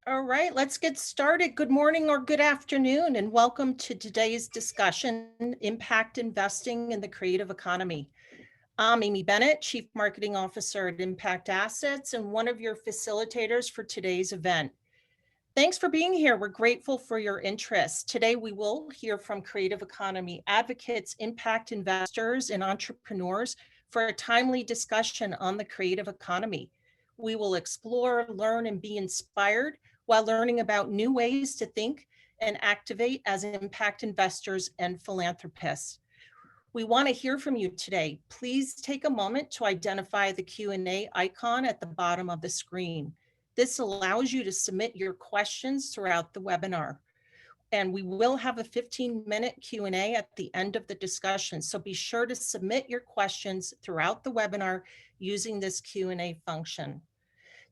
All right, let's get started. Good morning or good afternoon, and welcome to today's discussion, Impact Investing in the Creative Economy. I'm Amy Bennett, Chief Marketing Officer at Impact Assets and one of your facilitators for today's event. Thanks for being here. We're grateful for your interest. Today, we will hear from creative economy advocates, impact investors, and entrepreneurs for a timely discussion on the creative economy. We will explore, learn, and be inspired while learning about new ways to think and activate as impact investors and philanthropists. We want to hear from you today. Please take a moment to identify the Q&A icon at the bottom of the screen. This allows you to submit your questions throughout the webinar. And we will have a 15-minute Q&A at the end of the discussion. So be sure to submit your questions throughout the webinar using this Q&A function.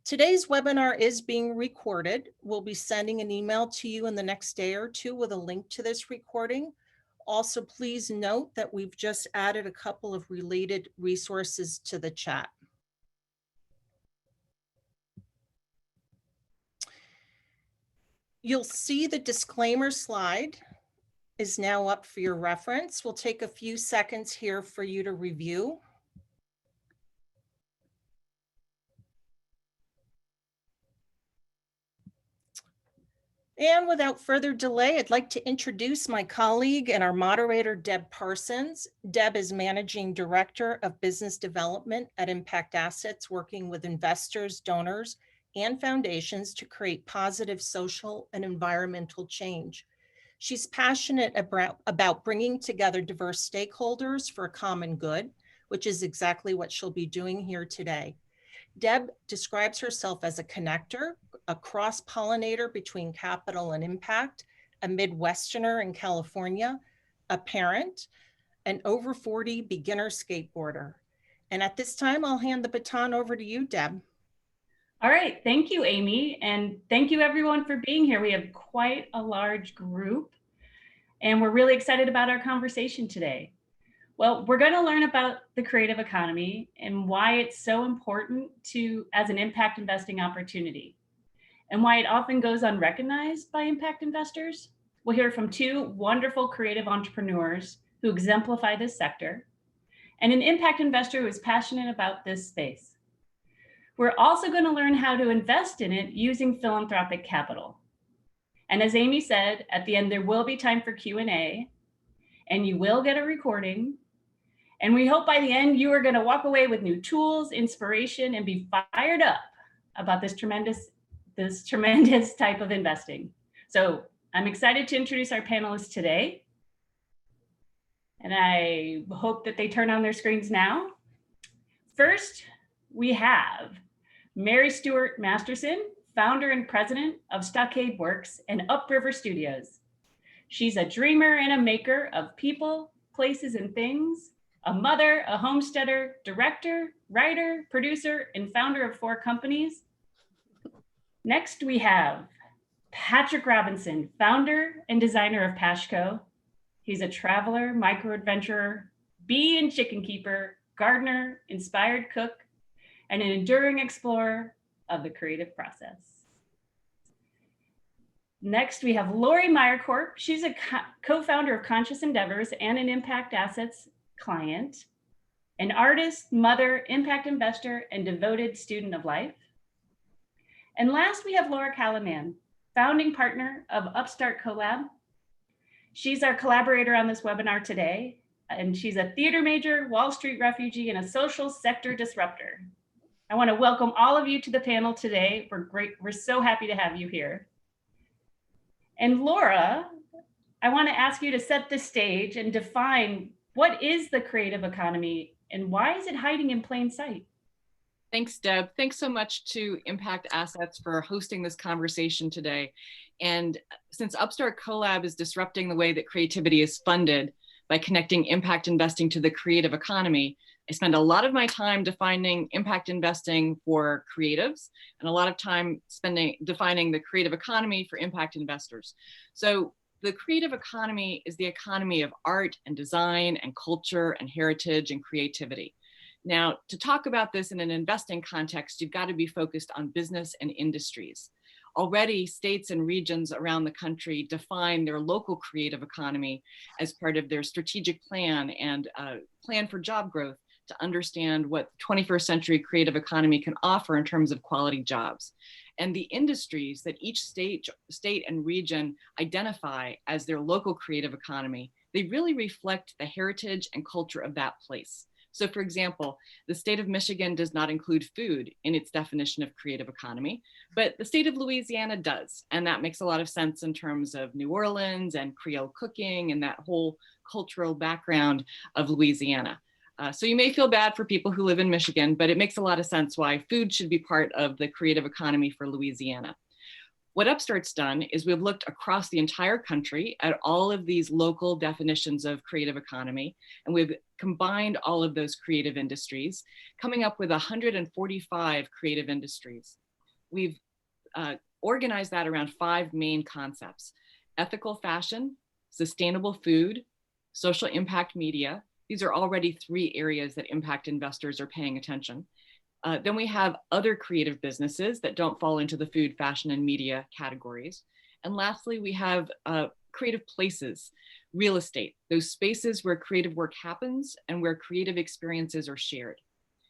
Today's webinar is being recorded. We'll be sending an email to you in the next day or two with a link to this recording. Also, please note that we've just added a couple of related resources to the chat. You'll see the disclaimer slide is now up for your reference. We'll take a few seconds here for you to review. And without further delay, I'd like to introduce my colleague and our moderator, Deb Parsons. Deb is Managing Director of Business Development at Impact Assets, working with investors, donors, and foundations to create positive social and environmental change. She's passionate about bringing together diverse stakeholders for a common good, which is exactly what she'll be doing here today. Deb describes herself as a connector, a cross-pollinator between capital and impact, a Midwesterner in California, a parent, an over 40 beginner skateboarder. And at this time, I'll hand the baton over to you, Deb. All right, thank you, Amy, and thank you everyone for being here. We have quite a large group, and we're really excited about our conversation today. Well, we're going to learn about the creative economy and why it's so important as an impact investing opportunity, and why it often goes unrecognized by impact investors. We'll hear from two wonderful creative entrepreneurs who exemplify this sector, and an impact investor who is passionate about this space. We're also going to learn how to invest in it using philanthropic capital. And as Amy said, at the end, there will be time for Q&A, and you will get a recording. And we hope by the end, you are going to walk away with new tools, inspiration, and be fired up about this tremendous type of investing. So I'm excited to introduce our panelists today. And I hope that they turn on their screens now. First, we have Mary Stuart Masterson, founder and president of Stockade Works and Upriver Studios. She's a dreamer and a maker of people, places, and things, a mother, a homesteader, director, writer, producer, and founder of 4 companies. Next, we have Patrick Robinson, founder and designer of Paskho. He's a traveler, micro-adventurer, bee and chicken keeper, gardener, inspired cook, and an enduring explorer of the creative process. Next, we have Lorrie Meyercord. She's a co-founder of Conscious Endeavors and an Impact Assets client, an artist, mother, impact investor, and devoted student of life. And last, we have Laura Callanan, founding partner of Upstart Collab. She's our collaborator on this webinar today, and she's a theater major, Wall Street refugee, and a social sector disruptor. I want to welcome all of you to the panel today. We're so happy to have you here. And Laura, I want to ask you to set the stage and define what is the creative economy and why is it hiding in plain sight? Thanks, Deb. Thanks so much to Impact Assets for hosting this conversation today. And since Upstart Collab is disrupting the way that creativity is funded by connecting impact investing to the creative economy, I spend a lot of my time defining impact investing for creatives and a lot of time defining the creative economy for impact investors. So the creative economy is the economy of art and design and culture and heritage and creativity. Now, to talk about this in an investing context, you've got to be focused on business and industries. Already, states and regions around the country define their local creative economy as part of their strategic plan and plan for job growth to understand what the 21st century creative economy can offer in terms of quality jobs. And the industries that each state and region identify as their local creative economy, they really reflect the heritage and culture of that place. So for example, the state of Michigan does not include food in its definition of creative economy, but the state of Louisiana does. And that makes a lot of sense in terms of New Orleans and Creole cooking and that whole cultural background of Louisiana. So you may feel bad for people who live in Michigan, but it makes a lot of sense why food should be part of the creative economy for Louisiana. What Upstart's done is we've looked across the entire country at all of these local definitions of creative economy, and we've combined all of those creative industries, coming up with 145 creative industries. We've organized that around 5 main concepts: ethical fashion, sustainable food, social impact media. These are already 3 areas that impact investors are paying attention. Then we have other creative businesses that don't fall into the food, fashion, and media categories. And lastly, we have creative places, real estate, those spaces where creative work happens and where creative experiences are shared.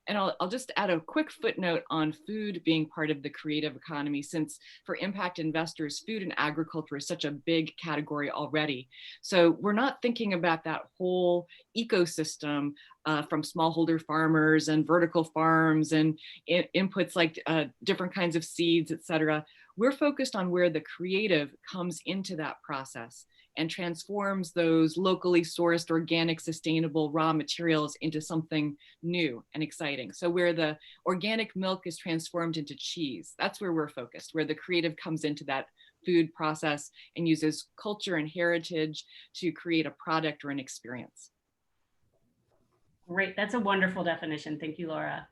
And I'll just add a quick footnote on food being part of the creative economy, since for impact investors, food and agriculture is such a big category already. So we're not thinking about that whole ecosystem from smallholder farmers and vertical farms and inputs like different kinds of seeds, et cetera. We're focused on where the creative comes into that process and transforms those locally sourced, organic, sustainable raw materials into something new and exciting. So where the organic milk is transformed into cheese, that's where we're focused, where the creative comes into that food process and uses culture and heritage to create a product or an experience. Great, that's a wonderful definition. Thank you, Laura.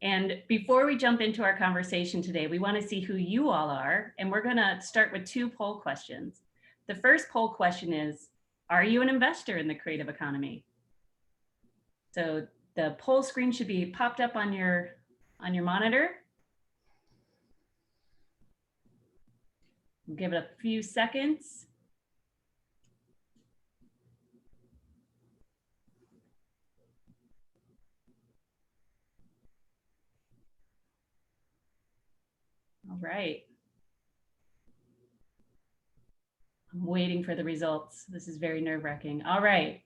And before we jump into our conversation today, we want to see who you all are, and we're going to start with 2 poll questions. The first poll question is, are you an investor in the creative economy? So the poll screen should be popped up on your monitor. We'll give it a few seconds. All right. I'm waiting for the results. This is very nerve-wracking. All right.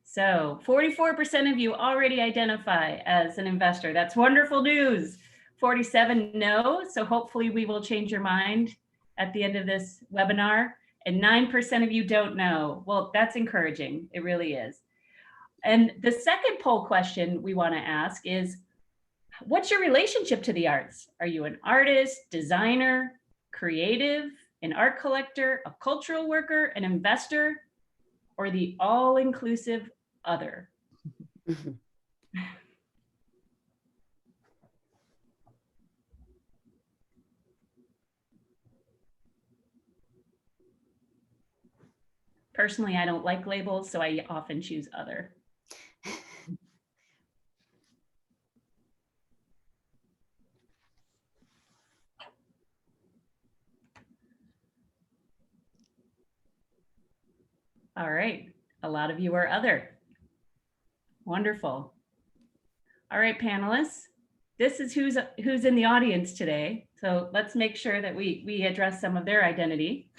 So 44% of you already identify as an investor. That's wonderful news. 47 no. So hopefully we will change your mind at the end of this webinar. And 9% of you don't know. Well, that's encouraging. It really is. And the second poll question we want to ask is, what's your relationship to the arts? Are you an artist, designer, creative, an art collector, a cultural worker, an investor, or the all-inclusive other? Personally, I don't like labels, so I often choose other. All right, a lot of you are other. Wonderful. All right, panelists, this is who's in the audience today. So let's make sure that we address some of their identity.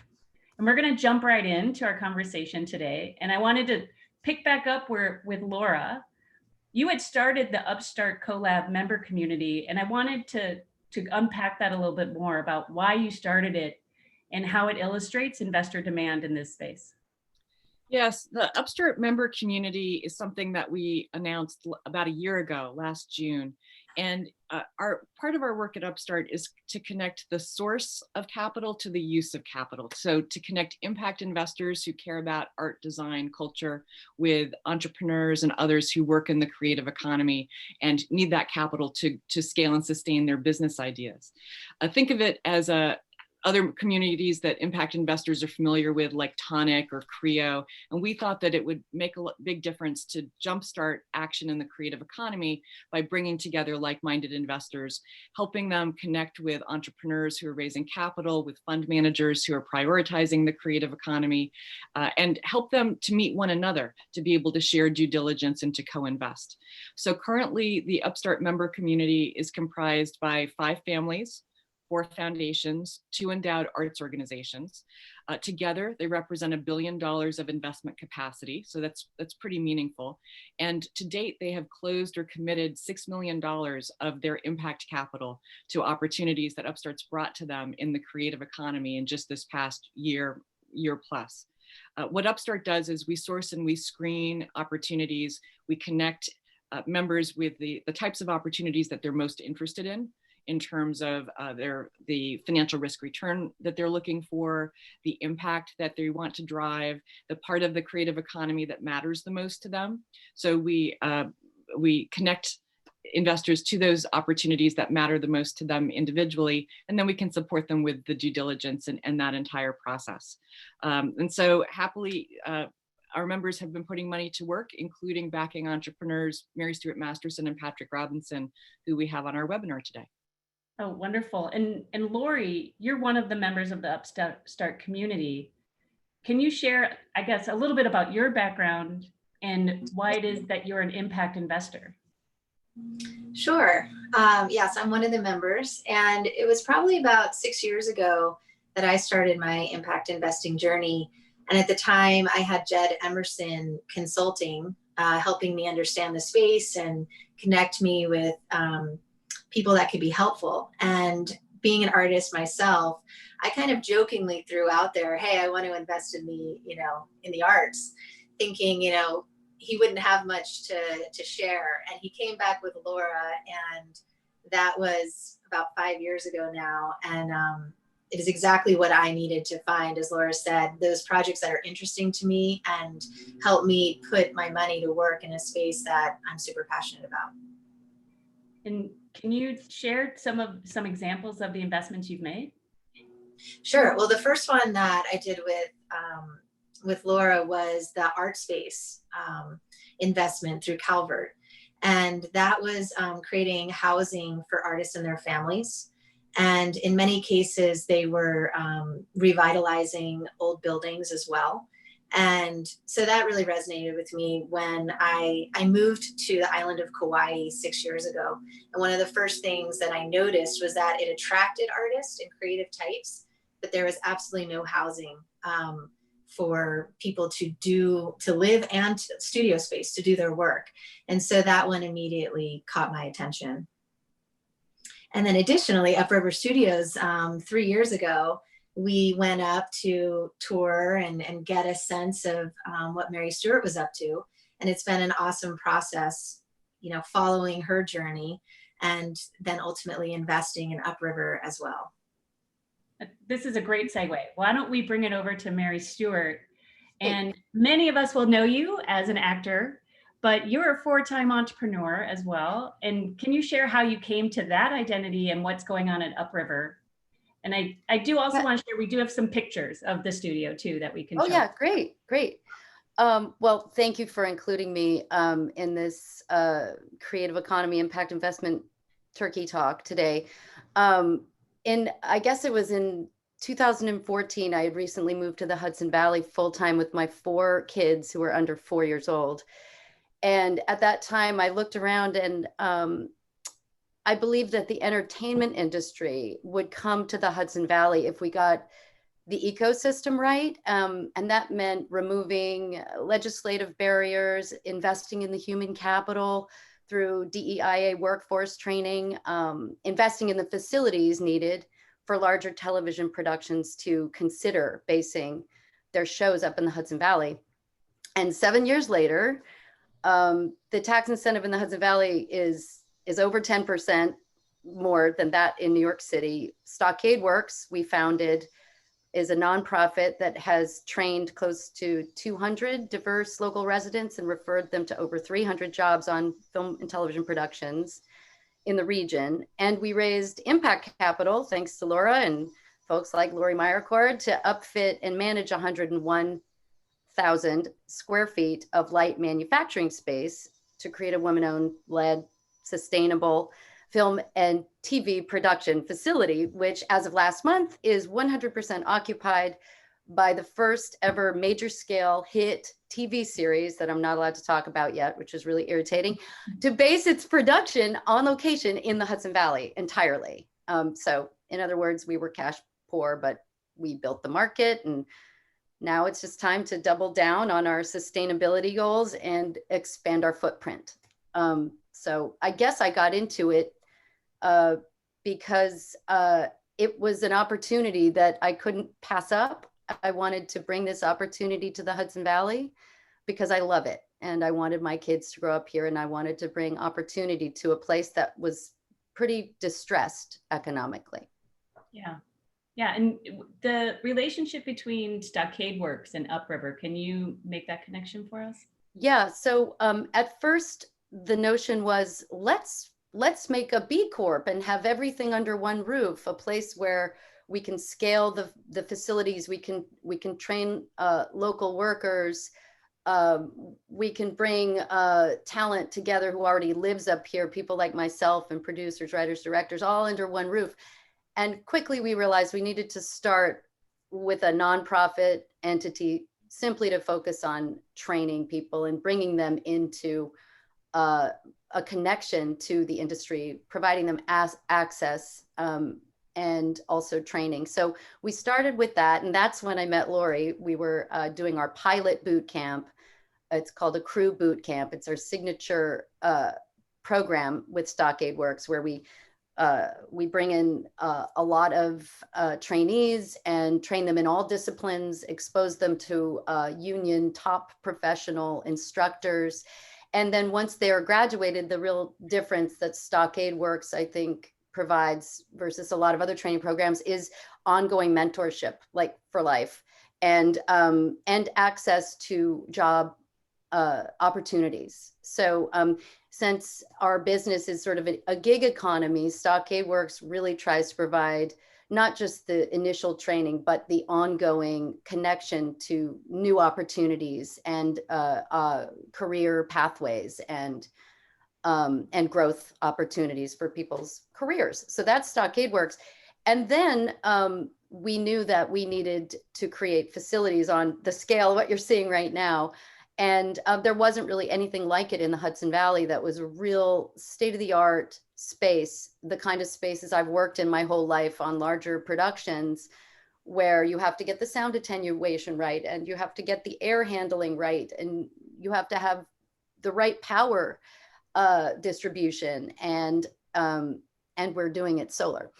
And we're gonna jump right into our conversation today. And I wanted to pick back up with Laura. You had started the Upstart Collab member community, and I wanted to unpack that a little bit more about why you started it and how it illustrates investor demand in this space. Yes, the Upstart member community is something that we announced about a year ago, last June. And part of our work at Upstart is to connect the source of capital to the use of capital. So to connect impact investors who care about art, design, culture with entrepreneurs and others who work in the creative economy and need that capital to scale and sustain their business ideas. Think of it as other communities that impact investors are familiar with, like Tonic or Creo. And we thought that it would make a big difference to jumpstart action in the creative economy by bringing together like-minded investors, helping them connect with entrepreneurs who are raising capital, with fund managers who are prioritizing the creative economy, and help them to meet one another, to be able to share due diligence and to co-invest. So currently, the Upstart member community is comprised by 5 families, 4 foundations, 2 endowed arts organizations. Together, they represent $1 billion of investment capacity, so that's pretty meaningful. And to date, they have closed or committed $6 million of their impact capital to opportunities that Upstart's brought to them in the creative economy in just this past year plus. What Upstart does is we source and we screen opportunities. We connect members with the types of opportunities that they're most interested in terms of the financial risk return that they're looking for, the impact that they want to drive, the part of the creative economy that matters the most to them. So we connect investors to those opportunities that matter the most to them individually, and then we can support them with the due diligence and that entire process. And so happily, our members have been putting money to work, including backing entrepreneurs, Mary Stuart Masterson and Patrick Robinson, who we have on our webinar today. Oh, wonderful. And Lorrie, you're one of the members of the Upstart community. Can you share, I guess, a little bit about your background and why it is that you're an impact investor? Sure. Yes, I'm one of the members, and it was probably about 6 years ago that I started my impact investing journey. And at the time, I had Jed Emerson Consulting helping me understand the space and connect me with people that could be helpful. And being an artist myself, I kind of jokingly threw out there, hey, I want to invest in the arts, thinking, he wouldn't have much to share. And he came back with Laura, and that was about 5 years ago now. And it is exactly what I needed to find, as Laura said, those projects that are interesting to me and help me put my money to work in a space that I'm super passionate about. And can you share some examples of the investments you've made? Sure. Well, the first one that I did with Laura was the art space investment through Calvert. And that was creating housing for artists and their families. And in many cases, they were revitalizing old buildings as well. And so that really resonated with me when I moved to the island of Kauai 6 years ago. And one of the first things that I noticed was that it attracted artists and creative types, but there was absolutely no housing for people to live, and studio space to do their work. And so that one immediately caught my attention. And then additionally, Upriver Studios, 3 years ago, we went up to tour and get a sense of what Mary Stuart was up to. And it's been an awesome process, following her journey and then ultimately investing in Upriver as well. This is a great segue. Why don't we bring it over to Mary Stuart? And many of us will know you as an actor, but you're a 4-time entrepreneur as well. And can you share how you came to that identity and what's going on at Upriver? And I do also want to share, we do have some pictures of the studio too that we can show. Oh yeah, great. Well, thank you for including me in this creative economy impact investment turkey talk today. And I guess it was in 2014, I had recently moved to the Hudson Valley full-time with my 4 kids who were under 4 years old. And at that time I looked around, and I believed that the entertainment industry would come to the Hudson Valley if we got the ecosystem right. And that meant removing legislative barriers, investing in the human capital through DEIA workforce training, investing in the facilities needed for larger television productions to consider basing their shows up in the Hudson Valley. And 7 years later, the tax incentive in the Hudson Valley is over 10% more than that in New York City. Stockade Works, we founded, is a nonprofit that has trained close to 200 diverse local residents and referred them to over 300 jobs on film and television productions in the region. And we raised impact capital, thanks to Laura and folks like Lorrie Meyercord to upfit and manage 101,000 square feet of light manufacturing space to create a woman-owned, led, sustainable film and TV production facility, which as of last month is 100% occupied by the first ever major scale hit TV series that I'm not allowed to talk about yet, which is really irritating, to base its production on location in the Hudson Valley entirely. So in other words, we were cash poor, but we built the market, and now it's just time to double down on our sustainability goals and expand our footprint. So I guess I got into it because it was an opportunity that I couldn't pass up. I wanted to bring this opportunity to the Hudson Valley because I love it. And I wanted my kids to grow up here, and I wanted to bring opportunity to a place that was pretty distressed economically. Yeah. Yeah. And the relationship between Stockade Works and Upriver, can you make that connection for us? Yeah. So at first, the notion was let's make a B Corp and have everything under one roof, a place where we can scale the facilities, we can train local workers, we can bring talent together who already lives up here, people like myself and producers, writers, directors, all under one roof. And quickly we realized we needed to start with a nonprofit entity simply to focus on training people and bringing them into a connection to the industry, providing them access and also training. So we started with that, and that's when I met Lorrie. We were doing our pilot boot camp. It's called a crew boot camp. It's our signature program with Stockade Works, where we bring in a lot of trainees and train them in all disciplines, expose them to union top professional instructors. And then once they are graduated, the real difference that Stockade Works, I think, provides versus a lot of other training programs is ongoing mentorship, like for life, and access to job opportunities. So since our business is sort of a gig economy, Stockade Works really tries to provide not just the initial training, but the ongoing connection to new opportunities and career pathways and growth opportunities for people's careers. So that's Stockade Works. And then we knew that we needed to create facilities on the scale of what you're seeing right now. And there wasn't really anything like it in the Hudson Valley that was a real state-of-the-art space, the kind of spaces I've worked in my whole life on larger productions, where you have to get the sound attenuation right, and you have to get the air handling right, and you have to have the right power distribution, and we're doing it solar.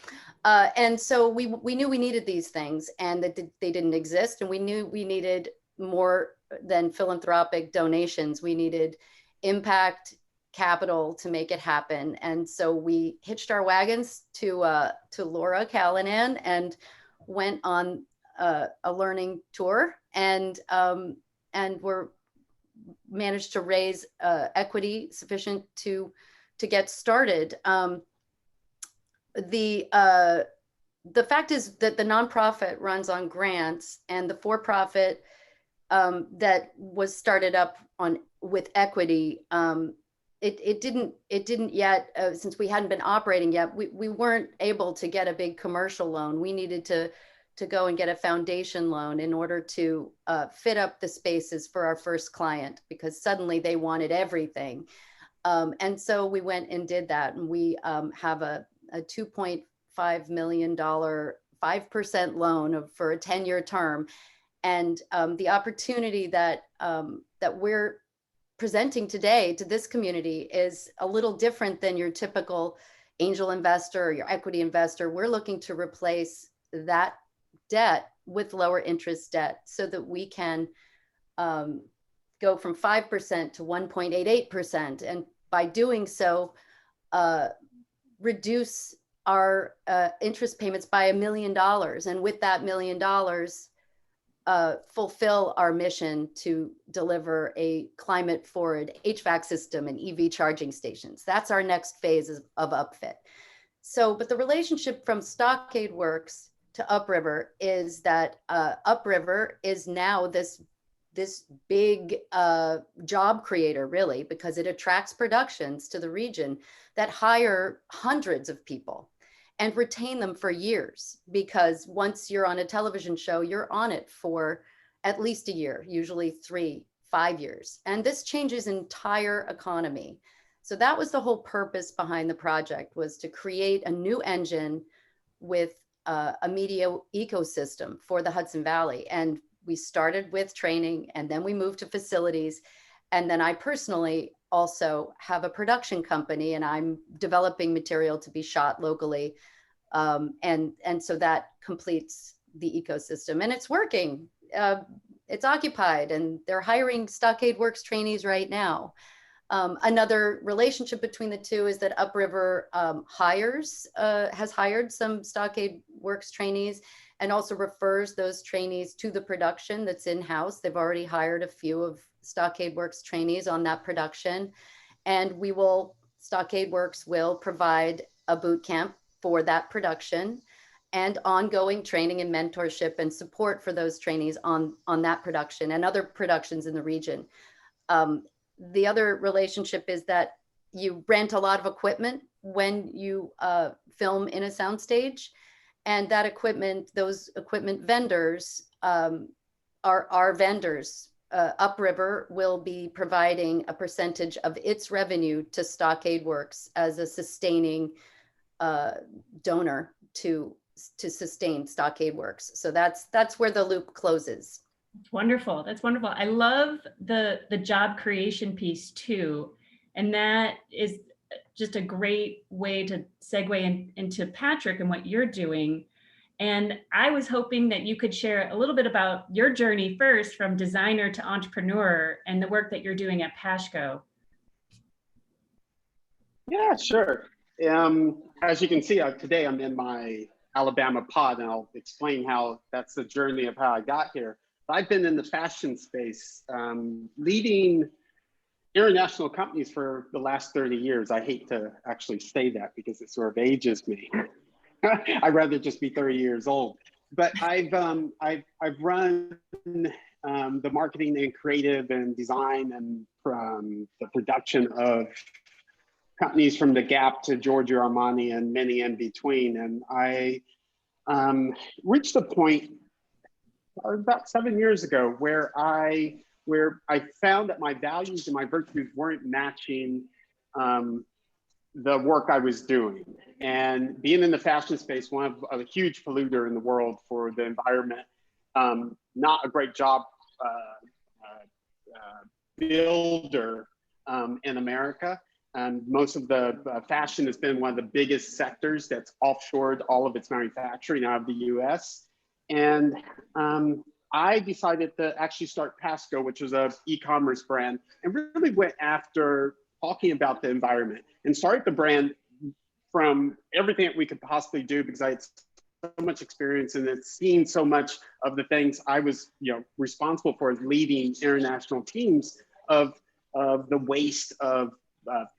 And so we knew we needed these things, and that they didn't exist, and we knew we needed more than philanthropic donations. We needed impact capital to make it happen. And so we hitched our wagons to Laura Callanan and went on a learning tour, and were managed to raise equity sufficient to get started. The fact is that the nonprofit runs on grants, and the for-profit that was started up with equity, it didn't yet, since we hadn't been operating yet, we weren't able to get a big commercial loan. We needed to go and get a foundation loan in order to fit up the spaces for our first client, because suddenly they wanted everything. And so we went and did that. And we have a $2.5 million, 5% loan for a 10-year term. And the opportunity that we're presenting today to this community is a little different than your typical angel investor or your equity investor. We're looking to replace that debt with lower interest debt so that we can go from 5% to 1.88%. And by doing so, reduce our interest payments by $1 million. And with that $1 million, fulfill our mission to deliver a climate forward HVAC system and EV charging stations. That's our next phase of upfit. So, but the relationship from Stockade Works to Upriver is that Upriver is now this big job creator, really, because it attracts productions to the region that hire hundreds of people and retain them for years, because once you're on a television show, you're on it for at least a year, usually 3-5 years. And this changes entire economy. So that was the whole purpose behind the project, was to create a new engine with a media ecosystem for the Hudson Valley. And we started with training, and then we moved to facilities. And then I personally also have a production company, and I'm developing material to be shot locally. And so that completes the ecosystem, and it's working. It's occupied, and they're hiring Stockade Works trainees right now. Another relationship between the two is that Upriver has hired some Stockade Works trainees, and also refers those trainees to the production that's in-house. They've already hired a few of Stockade Works trainees on that production. And Stockade Works will provide a boot camp for that production and ongoing training and mentorship and support for those trainees on that production and other productions in the region. The other relationship is that you rent a lot of equipment when you film in a soundstage. And that equipment, those equipment vendors are vendors. Upriver will be providing a percentage of its revenue to Stockade Works as a sustaining donor to sustain Stockade Works. So that's where the loop closes. That's wonderful. That's wonderful. I love the job creation piece too. And that is just a great way to segue into Patrick and what you're doing. And I was hoping that you could share a little bit about your journey first, from designer to entrepreneur, and the work that you're doing at Paskho. Yeah, sure. As you can see, today I'm in my Alabama pod, and I'll explain how that's the journey of how I got here. I've been in the fashion space, leading international companies for the last 30 years. I hate to actually say that because it sort of ages me. I'd rather just be 30 years old. But I've run the marketing and creative and design and the production of companies from the Gap to Giorgio Armani and many in between. And I reached a point about 7 years ago where I found that my values and my virtues weren't matching the work I was doing. And being in the fashion space, a huge polluter in the world for the environment, not a great job builder in America. Most of the fashion has been one of the biggest sectors that's offshored all of its manufacturing out of the US. And I decided to actually start Paskho, which was an e-commerce brand, and really went after talking about the environment and started the brand from everything that we could possibly do, because I had so much experience and had seen so much of the things I was responsible for, leading international teams of the waste of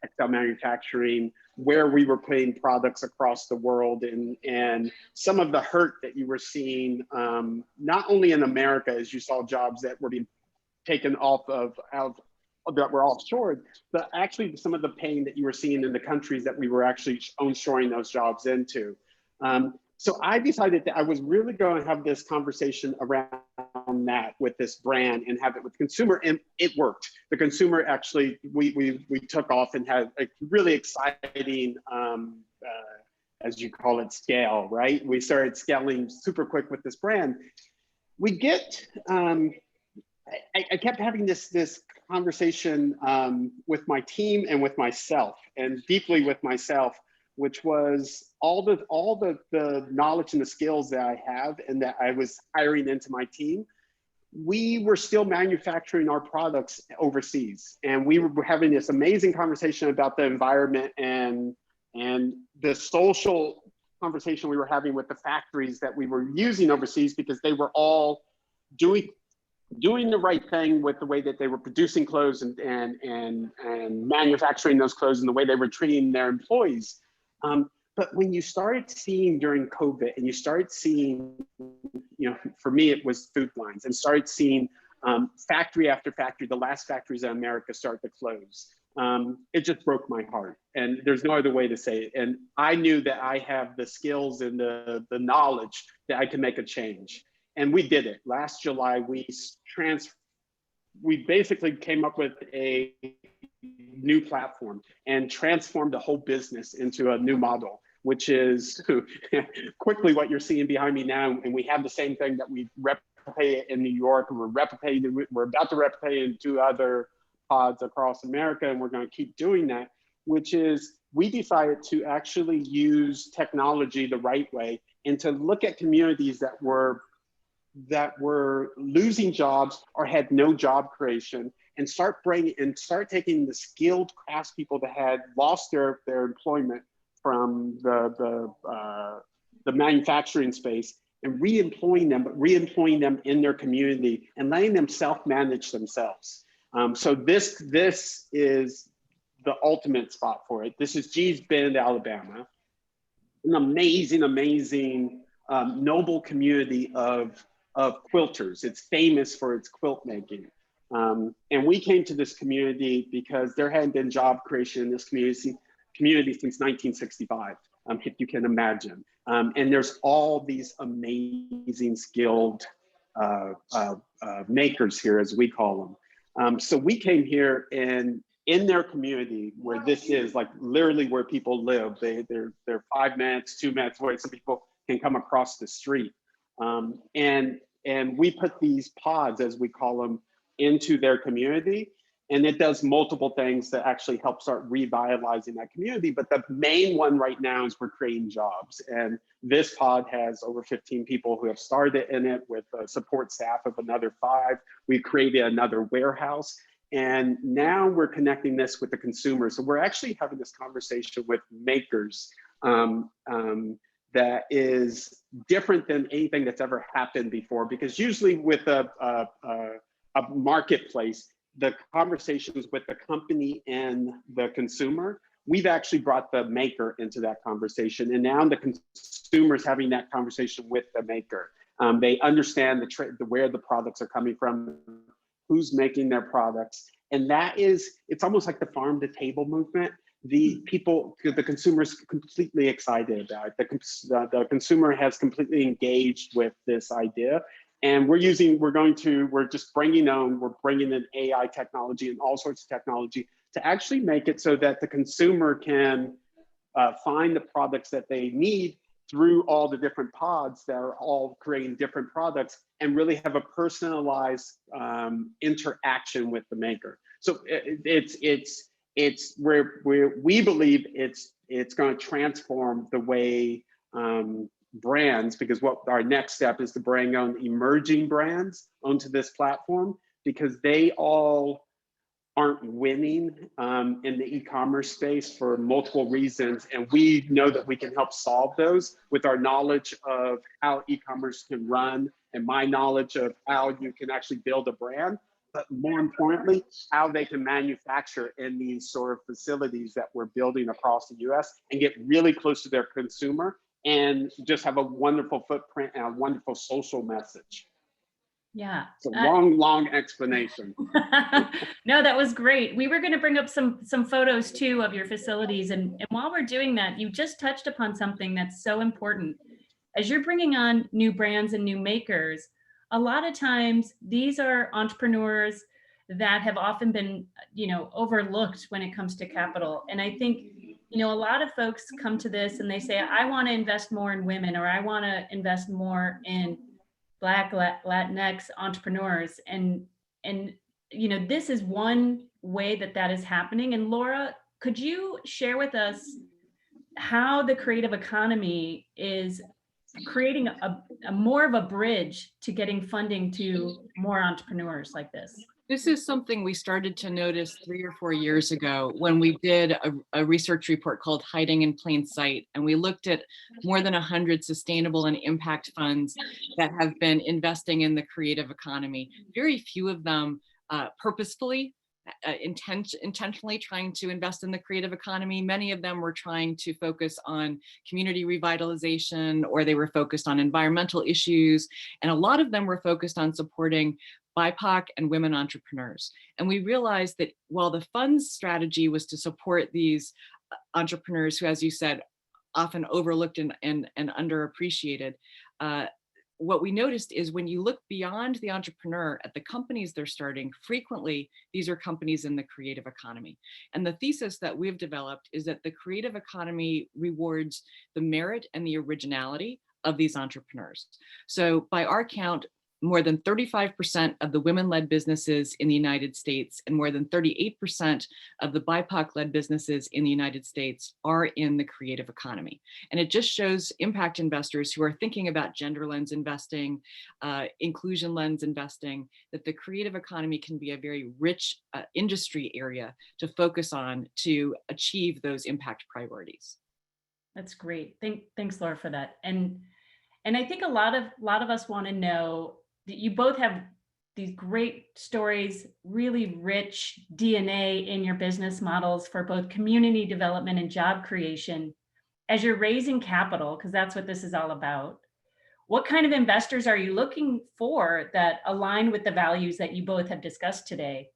textile manufacturing, where we were putting products across the world, and some of the hurt that you were seeing, not only in America, as you saw jobs that were being taken that were offshored, but actually some of the pain that you were seeing in the countries that we were actually onshoring those jobs into. So I decided that I was really going to have this conversation around that with this brand and have it with consumer, and it worked. The consumer actually, we took off and had a really exciting, as you call it, scale, right? We started scaling super quick with this brand. We get, I kept having this conversation with my team and with myself, and deeply with myself, which was all the knowledge and the skills that I have and that I was hiring into my team. We were still manufacturing our products overseas, and we were having this amazing conversation about the environment and the social conversation we were having with the factories that we were using overseas, because they were all doing the right thing with the way that they were producing clothes and manufacturing those clothes and the way they were treating their employees. But when you started seeing during COVID, and you started seeing, for me, it was food lines, and started seeing factory after factory, the last factories in America start to close. It just broke my heart, and there's no other way to say it. And I knew that I have the skills and the knowledge that I can make a change. And we did it. Last July, we basically came up with a new platform and transformed the whole business into a new model, which is quickly what you're seeing behind me now. And we have the same thing that we replicate in New York, and we're about to replicate in 2 other pods across America, and we're going to keep doing that, which is we decided to actually use technology the right way and to look at communities that were losing jobs or had no job creation, and start taking the skilled craftspeople that had lost their employment from the manufacturing space, and re-employing them in their community and letting them self-manage themselves. So this is the ultimate spot for it. This is Gee's Bend, Alabama, an amazing, noble community of quilters. It's famous for its quilt making. And we came to this community because there hadn't been job creation in this community since 1965, if you can imagine. And there's all these amazing skilled makers here, as we call them. So we came here, and in their community, where this is like literally where people live, they're 5 minutes, 2 minutes away. Some people can come across the street. And we put these pods, as we call them, into their community. And it does multiple things to actually help start revitalizing that community. But the main one right now is we're creating jobs. And this pod has over 15 people who have started in it, with a support staff of another 5. We created another warehouse. And now we're connecting this with the consumer. So we're actually having this conversation with makers that is different than anything that's ever happened before. Because usually with a marketplace, the conversations with the company and the consumer, we've actually brought the maker into that conversation. And now the consumer's having that conversation with the maker. They understand where the products are coming from, who's making their products. And it's almost like the farm to table movement. The consumer's completely excited about it. The consumer has completely engaged with this idea. And we're just bringing in AI technology and all sorts of technology to actually make it so that the consumer can find the products that they need through all the different pods that are all creating different products, and really have a personalized interaction with the maker. So it's where we believe it's going to transform the way brands, because what our next step is to bring on emerging brands onto this platform, because they all aren't winning in the e-commerce space for multiple reasons. And we know that we can help solve those with our knowledge of how e-commerce can run, and my knowledge of how you can actually build a brand, but more importantly, how they can manufacture in these sort of facilities that we're building across the US, and get really close to their consumer, and just have a wonderful footprint and a wonderful social message. Yeah. It's a long explanation. No, that was great. We were going to bring up some photos too of your facilities. And while we're doing that, you just touched upon something that's so important. As you're bringing on new brands and new makers, a lot of times these are entrepreneurs that have often been, overlooked when it comes to capital. And I think, a lot of folks come to this and they say, I want to invest more in women, or I want to invest more in Black, Latinx entrepreneurs. And this is one way that is happening. And Laura, could you share with us how the creative economy is creating a more of a bridge to getting funding to more entrepreneurs like this? This is something we started to notice 3 or 4 years ago when we did a research report called Hiding in Plain Sight. And we looked at more than 100 sustainable and impact funds that have been investing in the creative economy. Very few of them purposefully intentionally trying to invest in the creative economy. Many of them were trying to focus on community revitalization, or they were focused on environmental issues. And a lot of them were focused on supporting BIPOC and women entrepreneurs. And we realized that while the fund's strategy was to support these entrepreneurs who, as you said, often overlooked and underappreciated, what we noticed is when you look beyond the entrepreneur at the companies they're starting, frequently these are companies in the creative economy. And the thesis that we've developed is that the creative economy rewards the merit and the originality of these entrepreneurs. So by our count, more than 35% of the women-led businesses in the United States and more than 38% of the BIPOC-led businesses in the United States are in the creative economy. And it just shows impact investors who are thinking about gender lens investing, inclusion lens investing, that the creative economy can be a very rich industry area to focus on to achieve those impact priorities. That's great. Thanks, Laura, for that. And I think a lot of us want to know that you both have these great stories, really rich DNA in your business models for both community development and job creation. As you're raising capital, because that's what this is all about, what kind of investors are you looking for that align with the values that you both have discussed today?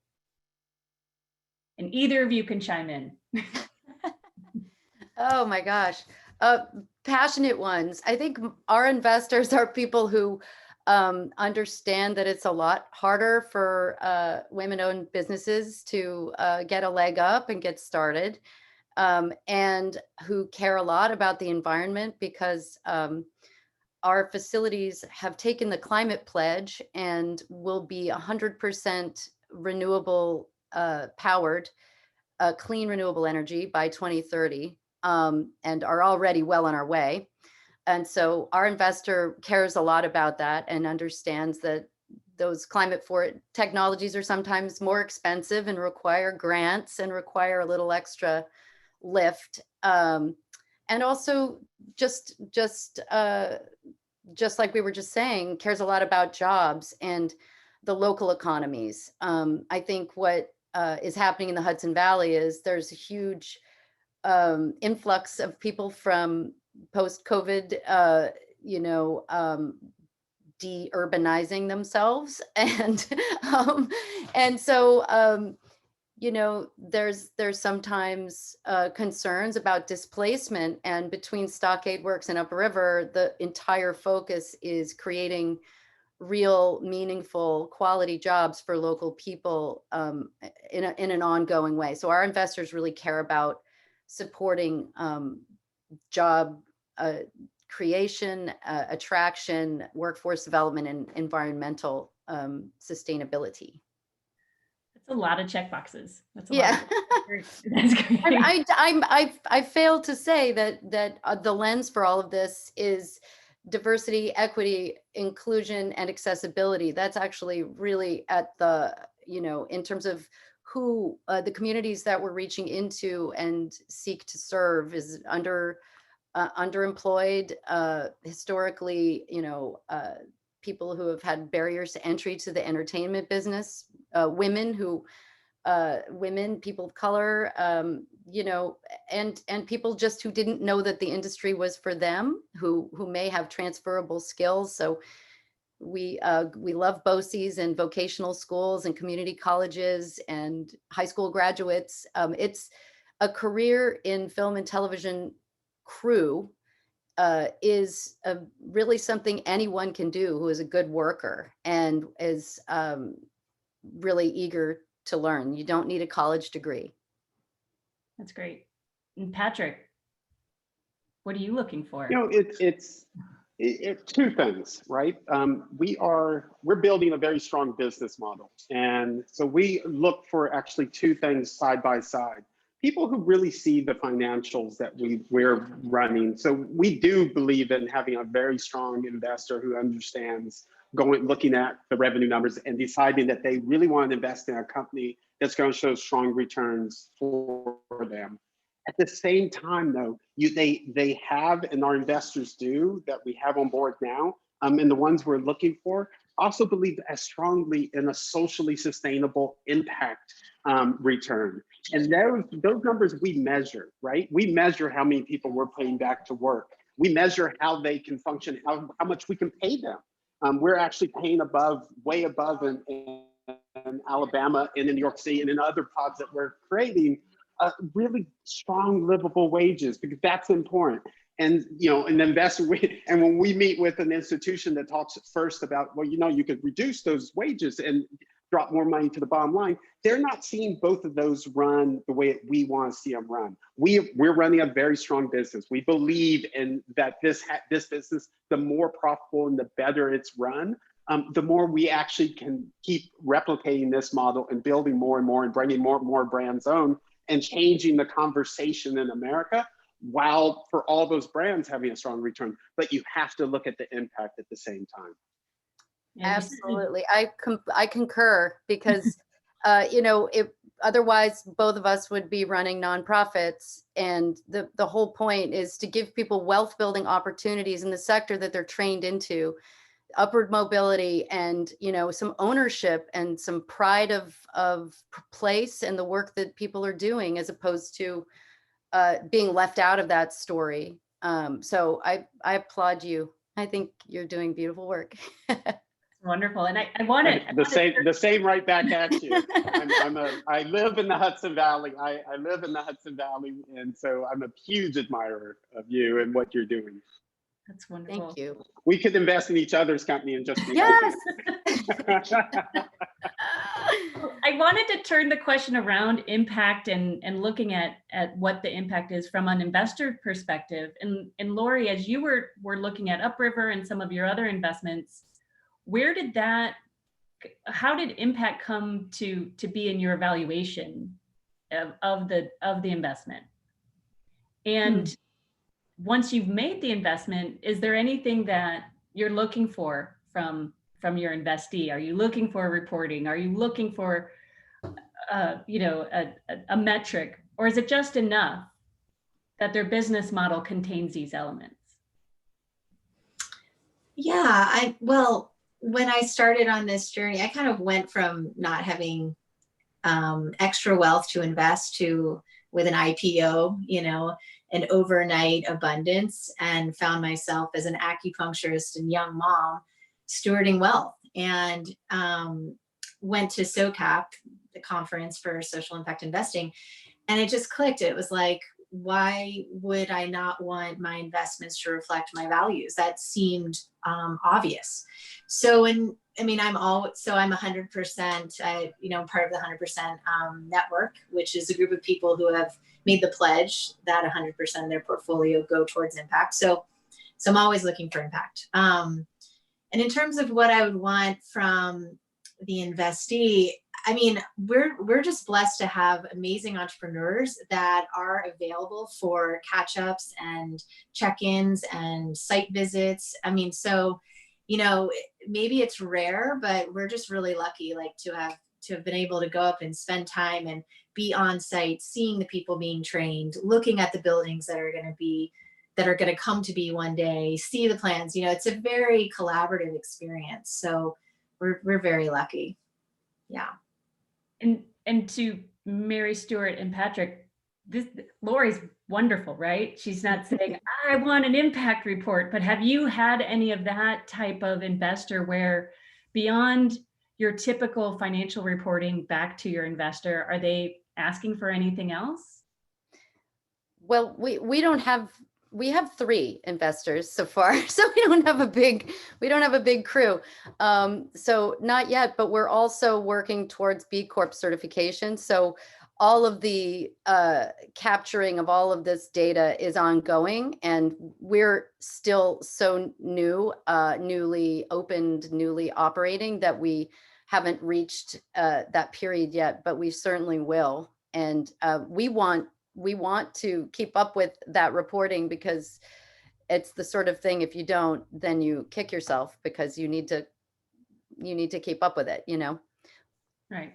And either of you can chime in. Oh my gosh. Passionate ones. I think our investors are people who understand that it's a lot harder for women-owned businesses to get a leg up and get started, and who care a lot about the environment, because our facilities have taken the climate pledge and will be 100% renewable powered, clean renewable energy by 2030, and are already well on our way. And so our investor cares a lot about that and understands that those climate forward technologies are sometimes more expensive and require grants and require a little extra lift. And also just like we were just saying, cares a lot about jobs and the local economies. I think what is happening in the Hudson Valley is there's a huge influx of people from post-COVID, de-urbanizing themselves, and so there's sometimes concerns about displacement. And between Stockade Works and Upriver, the entire focus is creating real, meaningful, quality jobs for local people in an ongoing way. So our investors really care about supporting job creation, attraction, workforce development, and environmental sustainability. That's a lot of check boxes. That's a yeah. lot. That's great. I failed to say that the lens for all of this is diversity, equity, inclusion, and accessibility. That's actually really at the, in terms of who the communities that we're reaching into and seek to serve is underemployed, historically, people who have had barriers to entry to the entertainment business, women, people of color, and people just who didn't know that the industry was for them, who may have transferable skills. So we love BOCES and vocational schools and community colleges and high school graduates. It's a career in film and television crew is really something anyone can do who is a good worker and is really eager to learn. You don't need a college degree. That's great. And Patrick, what are you looking for? It's two things, right? We're building a very strong business model. And so we look for actually two things side by side. People who really see the financials that we're running. So we do believe in having a very strong investor who understands looking at the revenue numbers and deciding that they really want to invest in a company that's going to show strong returns for them. At the same time, though, they have, and our investors do, that we have on board now, and the ones we're looking for, also believe as strongly in a socially sustainable impact return. And those numbers we measure, right? We measure how many people we're paying back to work. We measure how they can function, how much we can pay them. We're actually paying way above in Alabama and in New York City and in other pods that we're creating really strong livable wages, because that's important. And an investor, and when we meet with an institution that talks first about, well, you could reduce those wages and drop more money to the bottom line, they're not seeing both of those run the way we want to see them run. We're running a very strong business. We believe in that this business, the more profitable and the better it's run, the more we actually can keep replicating this model and building more and more and bringing more and more brands on and changing the conversation in America, while for all those brands having a strong return. But you have to look at the impact at the same time. Absolutely. I concur, because otherwise both of us would be running nonprofits, and the whole point is to give people wealth building opportunities in the sector that they're trained into, upward mobility, and some ownership and some pride of place and the work that people are doing, as opposed to being left out of that story. So I applaud you. I think you're doing beautiful work. Wonderful. And I want the same right back at you. I live in the Hudson Valley. I live in the Hudson Valley, and so I'm a huge admirer of you and what you're doing. That's wonderful. Thank you. We could invest in each other's company and just be yes. I wanted to turn the question around impact and looking at what the impact is from an investor perspective. And Lorrie, as you were looking at Upriver and some of your other investments, how did impact come to be in your evaluation of the investment? And once you've made the investment, is there anything that you're looking for from your investee? Are you looking for reporting? Are you looking for a metric, or is it just enough that their business model contains these elements? Yeah, when I started on this journey, I kind of went from not having extra wealth to invest to with an IPO, an overnight abundance, and found myself as an acupuncturist and young mom stewarding wealth, and went to SOCAP, the conference for social impact investing, and it just clicked. It was like, why would I not want my investments to reflect my values? That seemed obvious. So, I'm 100%, part of the 100% network, which is a group of people who have made the pledge that 100% of their portfolio go towards impact. So I'm always looking for impact. And in terms of what I would want from the investee, we're just blessed to have amazing entrepreneurs that are available for catch-ups and check-ins and site visits. Maybe it's rare, but we're just really lucky, to have been able to go up and spend time and be on site, seeing the people being trained, looking at the buildings that are going to come to be one day, see the plans. It's a very collaborative experience. So we're very lucky. Yeah. And to Mary, Stuart, and Patrick, Lorrie's wonderful, right? She's not saying, I want an impact report, but have you had any of that type of investor where beyond your typical financial reporting back to your investor, are they asking for anything else? Well, we have 3 investors so far, so we don't have a big crew. So not yet, but we're also working towards B Corp certification. So all of the capturing of all of this data is ongoing, and we're still so newly opened, newly operating, that we haven't reached that period yet, but we certainly will. And we want to keep up with that reporting, because it's the sort of thing, if you don't, then you kick yourself, because you need to keep up with it, Right.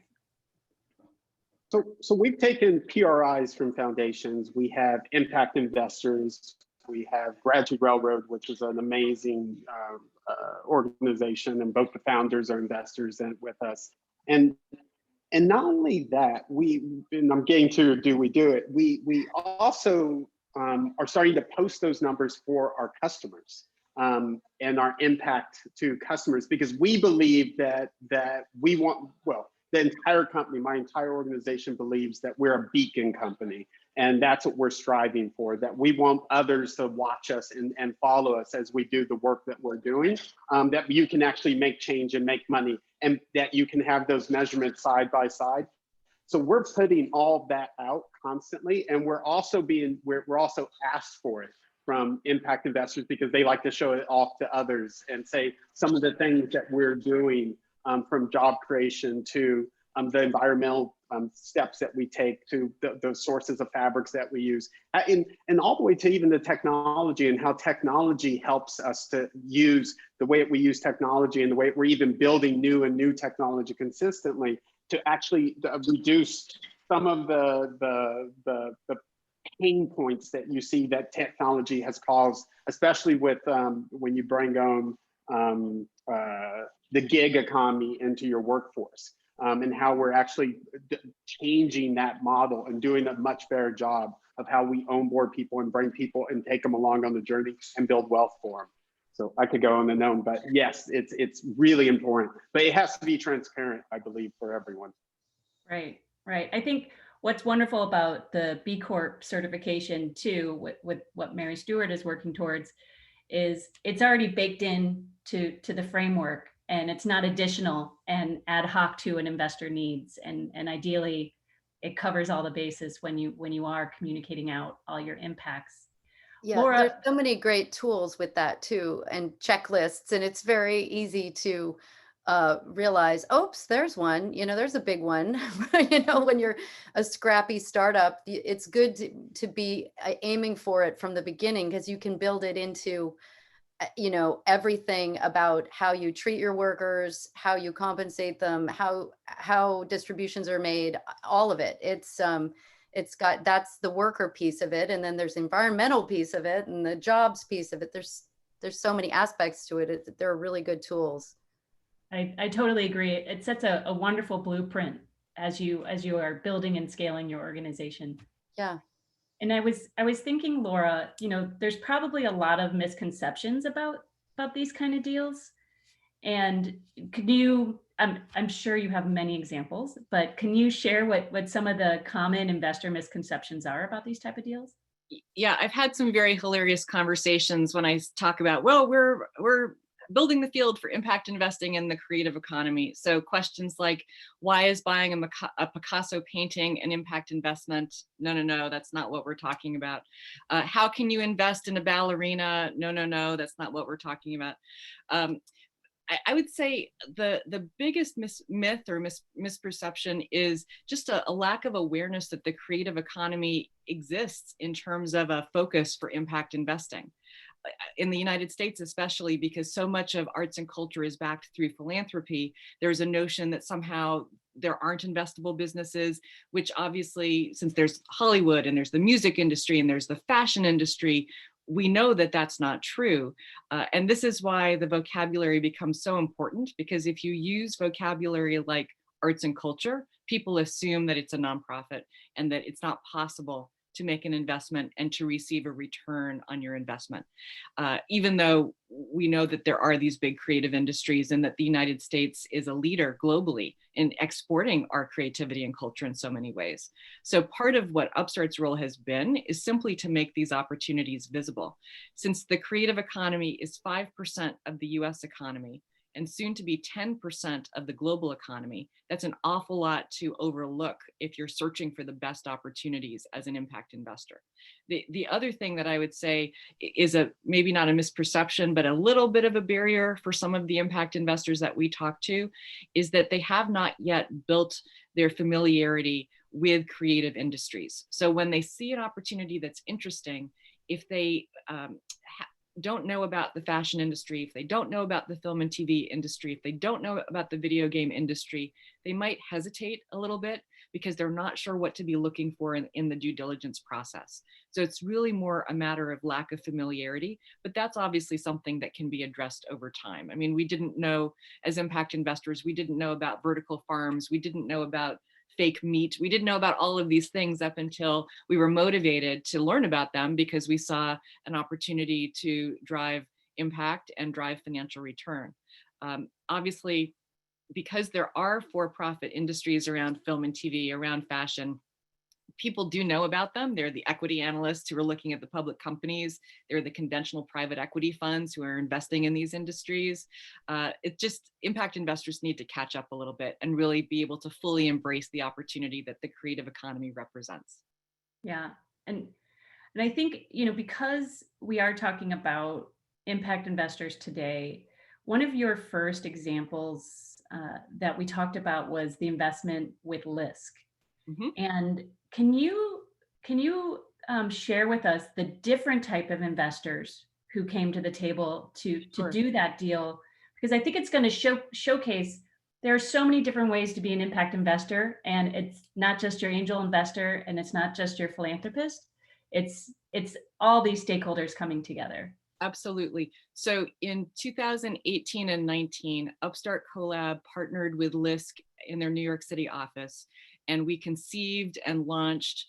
So we've taken PRIs from foundations. We have impact investors. We have Graduate Railroad, which is an amazing organization, and both the founders are investors with us. And And not only that, and I'm getting to do we do it, we also are starting to post those numbers for our customers and our impact to customers, because we believe that we want, well, the entire company, my entire organization believes that we're a beacon company. And that's what we're striving for, that we want others to watch us and follow us as we do the work that we're doing, that you can actually make change and make money, and that you can have those measurements side by side. So we're putting all that out constantly, and we're also asked for it from impact investors, because they like to show it off to others and say some of the things that we're doing, from job creation to the environmental steps that we take, to the sources of fabrics that we use, and all the way to even the technology, and how technology helps us to use the way we use technology, and the way we're even building new technology consistently to actually reduce some of the pain points that you see that technology has caused, especially with when you bring on the gig economy into your workforce, and how we're actually changing that model and doing a much better job of how we onboard people and bring people and take them along on the journey and build wealth for them. So I could go on and on, but yes, it's really important, but it has to be transparent, I believe, for everyone. Right, right. I think what's wonderful about the B Corp certification too, with what Mary Stuart is working towards, is it's already baked in to the framework, and it's not additional and ad hoc to an investor needs. And ideally, it covers all the bases when you are communicating out all your impacts. Yeah, Laura, there's so many great tools with that too, and checklists, and it's very easy to realize, oops, there's one, there's a big one. When you're a scrappy startup, it's good to be aiming for it from the beginning, because you can build it into everything about how you treat your workers, how you compensate them, how distributions are made, all of it. That's the worker piece of it, and then there's the environmental piece of it, and the jobs piece of it. There's so many aspects to it. They're really good tools. I totally agree. It sets a wonderful blueprint as you are building and scaling your organization. Yeah. And I was thinking, Laura, there's probably a lot of misconceptions about these kind of deals. And could you, I'm sure you have many examples, but can you share what some of the common investor misconceptions are about these type of deals? Yeah, I've had some very hilarious conversations when I talk about, well, we're building the field for impact investing in the creative economy. So questions like, why is buying a Picasso painting an impact investment? No, that's not what we're talking about. How can you invest in a ballerina? No, that's not what we're talking about. I would say the biggest myth or misperception is just a lack of awareness that the creative economy exists in terms of a focus for impact investing. In the United States, especially because so much of arts and culture is backed through philanthropy, there's a notion that somehow there aren't investable businesses, which obviously, since there's Hollywood and there's the music industry and there's the fashion industry, we know that that's not true. And this is why the vocabulary becomes so important, because if you use vocabulary like arts and culture, people assume that it's a nonprofit and that it's not possible to make an investment and to receive a return on your investment. Even though we know that there are these big creative industries and that the United States is a leader globally in exporting our creativity and culture in so many ways. So part of what Upstart's role has been is simply to make these opportunities visible. Since the creative economy is 5% of the US economy, and soon to be 10% of the global economy, that's an awful lot to overlook if you're searching for the best opportunities as an impact investor. The other thing that I would say is maybe not a misperception, but a little bit of a barrier for some of the impact investors that we talk to, is that they have not yet built their familiarity with creative industries. So when they see an opportunity that's interesting, if they don't know about the fashion industry, if they don't know about the film and TV industry, if they don't know about the video game industry, they might hesitate a little bit because they're not sure what to be looking for in the due diligence process. So it's really more a matter of lack of familiarity, but that's obviously something that can be addressed over time. I mean, we didn't know, as impact investors, we didn't know about vertical farms, we didn't know about fake meat. We didn't know about all of these things up until we were motivated to learn about them because we saw an opportunity to drive impact and drive financial return. Obviously, because there are for-profit industries around film and TV, around fashion, people do know about them. They're the equity analysts who are looking at the public companies. They're the conventional private equity funds who are investing in these industries. It just, impact investors need to catch up a little bit and really be able to fully embrace the opportunity that the creative economy represents. Yeah, and I think, you know, because we are talking about impact investors today, one of your first examples that we talked about was the investment with LISC. Mm-hmm. And can you share with us the different type of investors who came to the table to Sure. do that deal? Because I think it's going to showcase there are so many different ways to be an impact investor, and it's not just your angel investor, and it's not just your philanthropist. It's all these stakeholders coming together. Absolutely. So in 2018 and 19, Upstart Collab partnered with LISC in their New York City office, and we conceived and launched,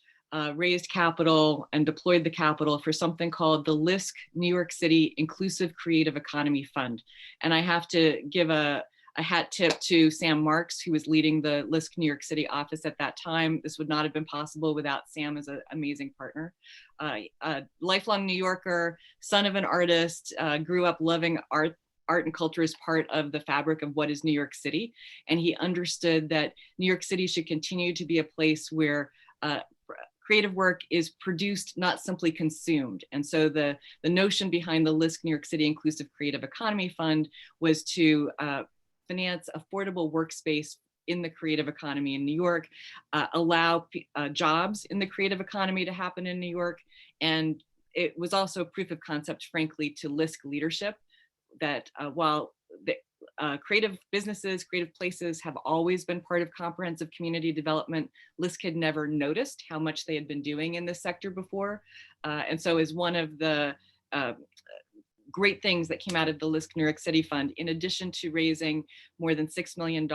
raised capital and deployed the capital for something called the LISC New York City Inclusive Creative Economy Fund. And I have to give a hat tip to Sam Marks, who was leading the LISC New York City office at that time. This would not have been possible without Sam as an amazing partner. A lifelong New Yorker, son of an artist, grew up loving art and culture is part of the fabric of what is New York City. And he understood that New York City should continue to be a place where creative work is produced, not simply consumed. And so the notion behind the LISC New York City Inclusive Creative Economy Fund was to finance affordable workspace in the creative economy in New York, allow jobs in the creative economy to happen in New York. And it was also proof of concept, frankly, to LISC leadership that while the creative businesses, creative places have always been part of comprehensive community development, LISC had never noticed how much they had been doing in this sector before. And so as one of the great things that came out of the LISC New York City Fund, in addition to raising more than $6 million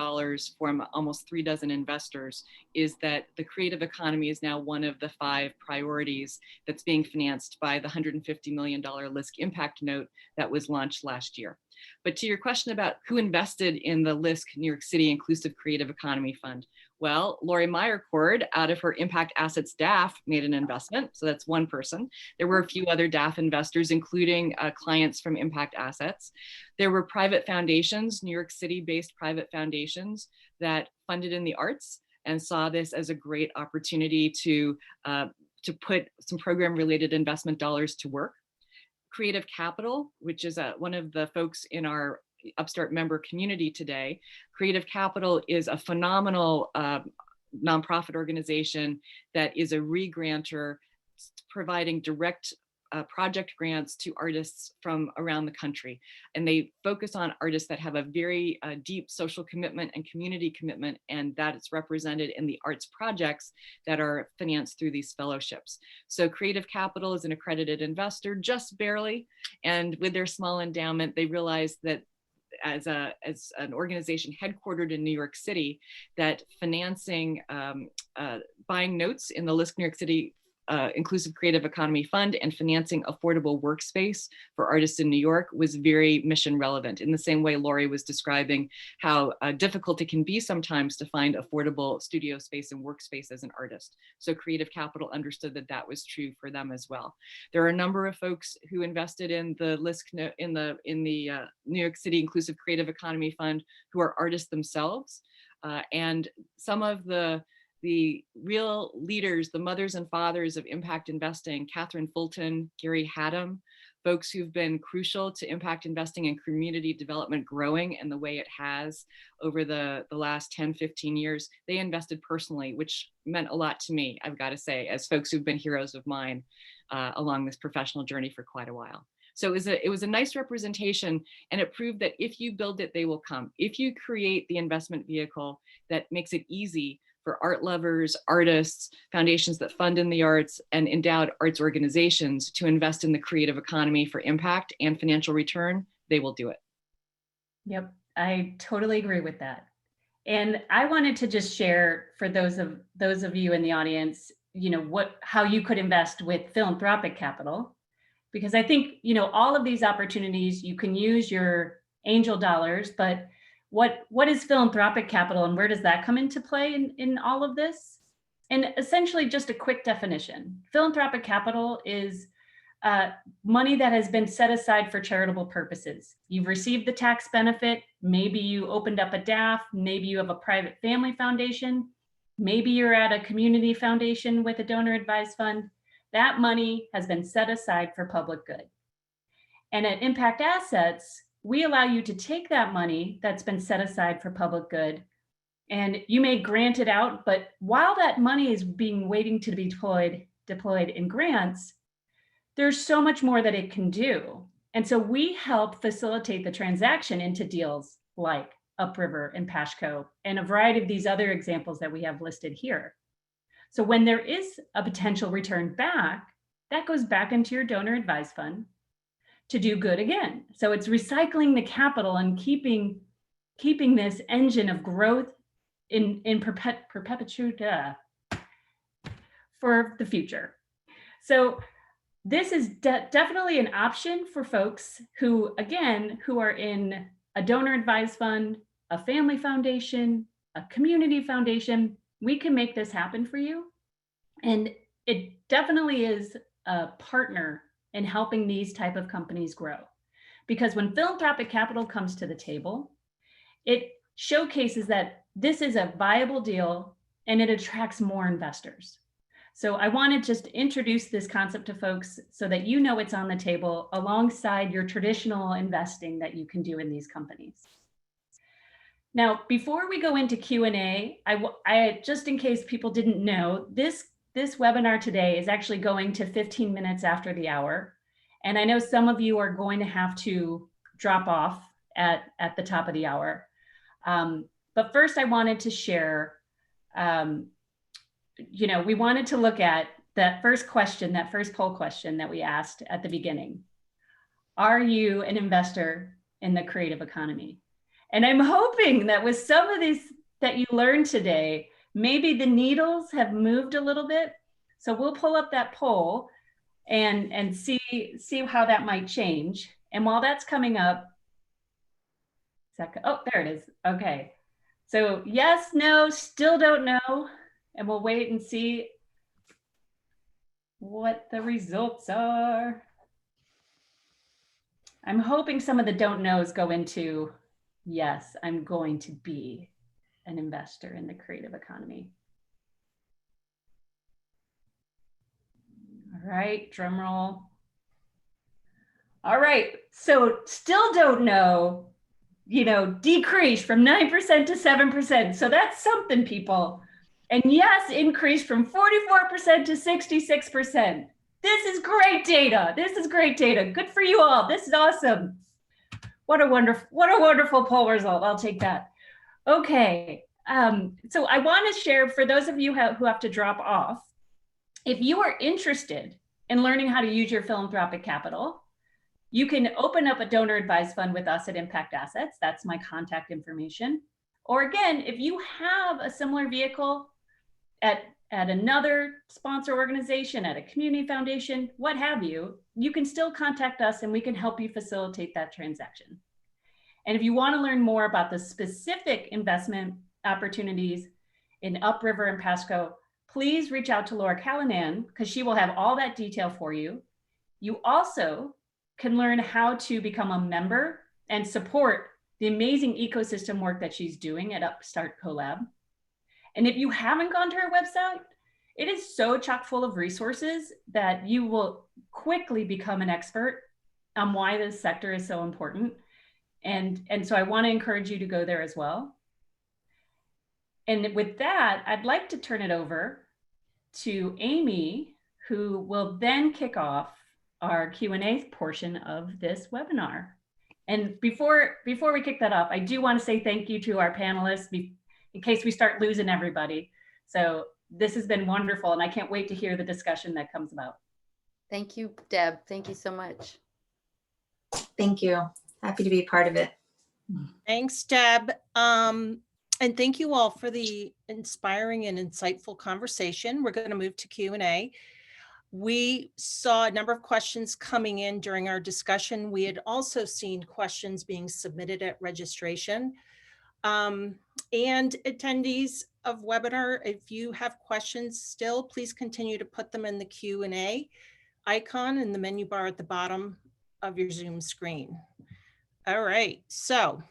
from almost 36 investors, is that the creative economy is now one of the 5 priorities that's being financed by the $150 million LISC impact note that was launched last year. But to your question about who invested in the LISC New York City Inclusive Creative Economy Fund, well, Lorrie Meyercord, out of her ImpactAssets DAF, made an investment. So that's one person. There were a few other DAF investors, including clients from ImpactAssets. There were private foundations, New York City-based private foundations that funded in the arts and saw this as a great opportunity to put some program-related investment dollars to work. Creative Capital, which is one of the folks in our Upstart member community today. Creative Capital is a phenomenal nonprofit organization that is a re-grantor, providing direct project grants to artists from around the country. And they focus on artists that have a very deep social commitment and community commitment, and that is represented in the arts projects that are financed through these fellowships. So Creative Capital is an accredited investor, just barely, and with their small endowment, they realized that as an organization headquartered in New York City, that financing, buying notes in the LISC New York City Inclusive Creative Economy Fund and financing affordable workspace for artists in New York was very mission relevant, in the same way Lorrie was describing how difficult it can be sometimes to find affordable studio space and workspace as an artist. So Creative Capital understood that that was true for them as well. There are a number of folks who invested in the LISC in the New York City Inclusive Creative Economy Fund who are artists themselves, and some of the real leaders, the mothers and fathers of impact investing, Catherine Fulton, Gary Haddam, folks who've been crucial to impact investing and community development growing in the way it has over the last 10, 15 years, they invested personally, which meant a lot to me, I've got to say, as folks who've been heroes of mine along this professional journey for quite a while. So it was a nice representation, and it proved that if you build it, they will come. If you create the investment vehicle that makes it easy for art lovers, artists, foundations that fund in the arts, and endowed arts organizations to invest in the creative economy for impact and financial return, they will do it. Yep, I totally agree with that. And I wanted to just share for those of you in the audience, how you could invest with philanthropic capital, because I think, all of these opportunities, you can use your angel dollars, but what is philanthropic capital and where does that come into play in all of this? And essentially just a quick definition. Philanthropic capital is money that has been set aside for charitable purposes. You've received the tax benefit. Maybe you opened up a DAF. Maybe you have a private family foundation. Maybe you're at a community foundation with a donor advised fund. That money has been set aside for public good. And at Impact Assets, we allow you to take that money that's been set aside for public good, and you may grant it out, but while that money is waiting to be deployed in grants, there's so much more that it can do. And so we help facilitate the transaction into deals like Upriver and Paskho and a variety of these other examples that we have listed here. So when there is a potential return back, that goes back into your donor advised fund to do good again. So it's recycling the capital and keeping this engine of growth in perpetuity for the future. So this is definitely an option for folks who are in a donor advised fund, a family foundation, a community foundation. We can make this happen for you. And it definitely is a partner in helping these type of companies grow. Because when philanthropic capital comes to the table, it showcases that this is a viable deal and it attracts more investors. So I want to just introduce this concept to folks so that you know it's on the table alongside your traditional investing that you can do in these companies. Now, before we go into Q&A, I just in case people didn't know, this webinar today is actually going to 15 minutes after the hour. And I know some of you are going to have to drop off at the top of the hour. But first I wanted to share, we wanted to look at that first question, that first poll question that we asked at the beginning. Are you an investor in the creative economy? And I'm hoping that with some of these that you learned today, maybe the needles have moved a little bit. So we'll pull up that poll and see how that might change. And while that's coming up, oh, there it is. Okay. So yes, no, still don't know. And we'll wait and see what the results are. I'm hoping some of the don't knows go into, yes, I'm going to be an investor in the creative economy. All right, drum roll. All right, so still don't know, decreased from 9% to 7%. So that's something, people. And yes, increased from 44% to 66%. This is great data. This is great data. Good for you all. This is awesome. What a wonderful poll result. I'll take that. Okay. So I want to share for those of you who have to drop off, if you are interested in learning how to use your philanthropic capital, you can open up a donor advised fund with us at Impact Assets. That's my contact information. Or again, if you have a similar vehicle at another sponsor organization, at a community foundation, what have you, you can still contact us and we can help you facilitate that transaction. And if you want to learn more about the specific investment opportunities in Upriver and Paskho, please reach out to Lorrie Callanan because she will have all that detail for you. You also can learn how to become a member and support the amazing ecosystem work that she's doing at Upstart Collab. And if you haven't gone to her website, it is so chock full of resources that you will quickly become an expert on why this sector is so important. And so I want to encourage you to go there as well. And with that, I'd like to turn it over to Amy, who will then kick off our Q&A portion of this webinar. And before we kick that off, I do want to say thank you to our panelists in case we start losing everybody. So this has been wonderful, and I can't wait to hear the discussion that comes about. Thank you, Deb. Thank you so much. Thank you. Happy to be part of it. Thanks, Deb. And thank you all for the inspiring and insightful conversation. We're going to move to Q&A. We saw a number of questions coming in during our discussion. We had also seen questions being submitted at registration. And attendees of webinar, if you have questions still, please continue to put them in the Q&A icon in the menu bar at the bottom of your Zoom screen. All right, so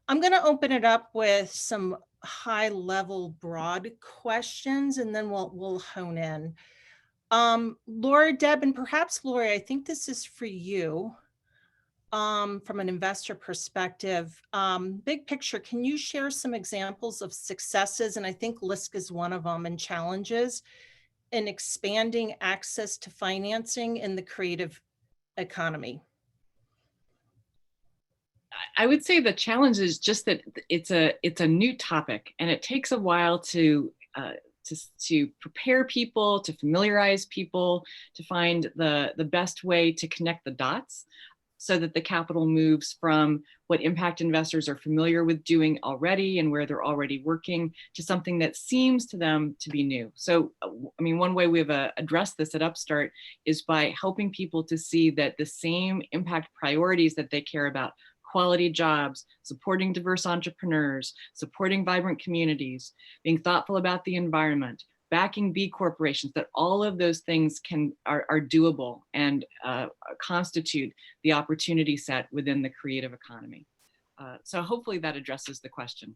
I'm going to open it up with some high-level, broad questions, and then we'll hone in. Laura, Deb, and perhaps Lorrie, I think this is for you. From an investor perspective, big picture, can you share some examples of successes, and I think LISC is one of them, and challenges in expanding access to financing in the creative economy? I would say the challenge is just that it's a new topic, and it takes a while to prepare people, to familiarize people, to find the best way to connect the dots so that the capital moves from what impact investors are familiar with doing already and where they're already working to something that seems to them to be new. So, I mean, one way we've addressed this at Upstart is by helping people to see that the same impact priorities that they care about, quality jobs, supporting diverse entrepreneurs, supporting vibrant communities, being thoughtful about the environment, backing B corporations, that all of those things are doable and constitute the opportunity set within the creative economy. So hopefully that addresses the question.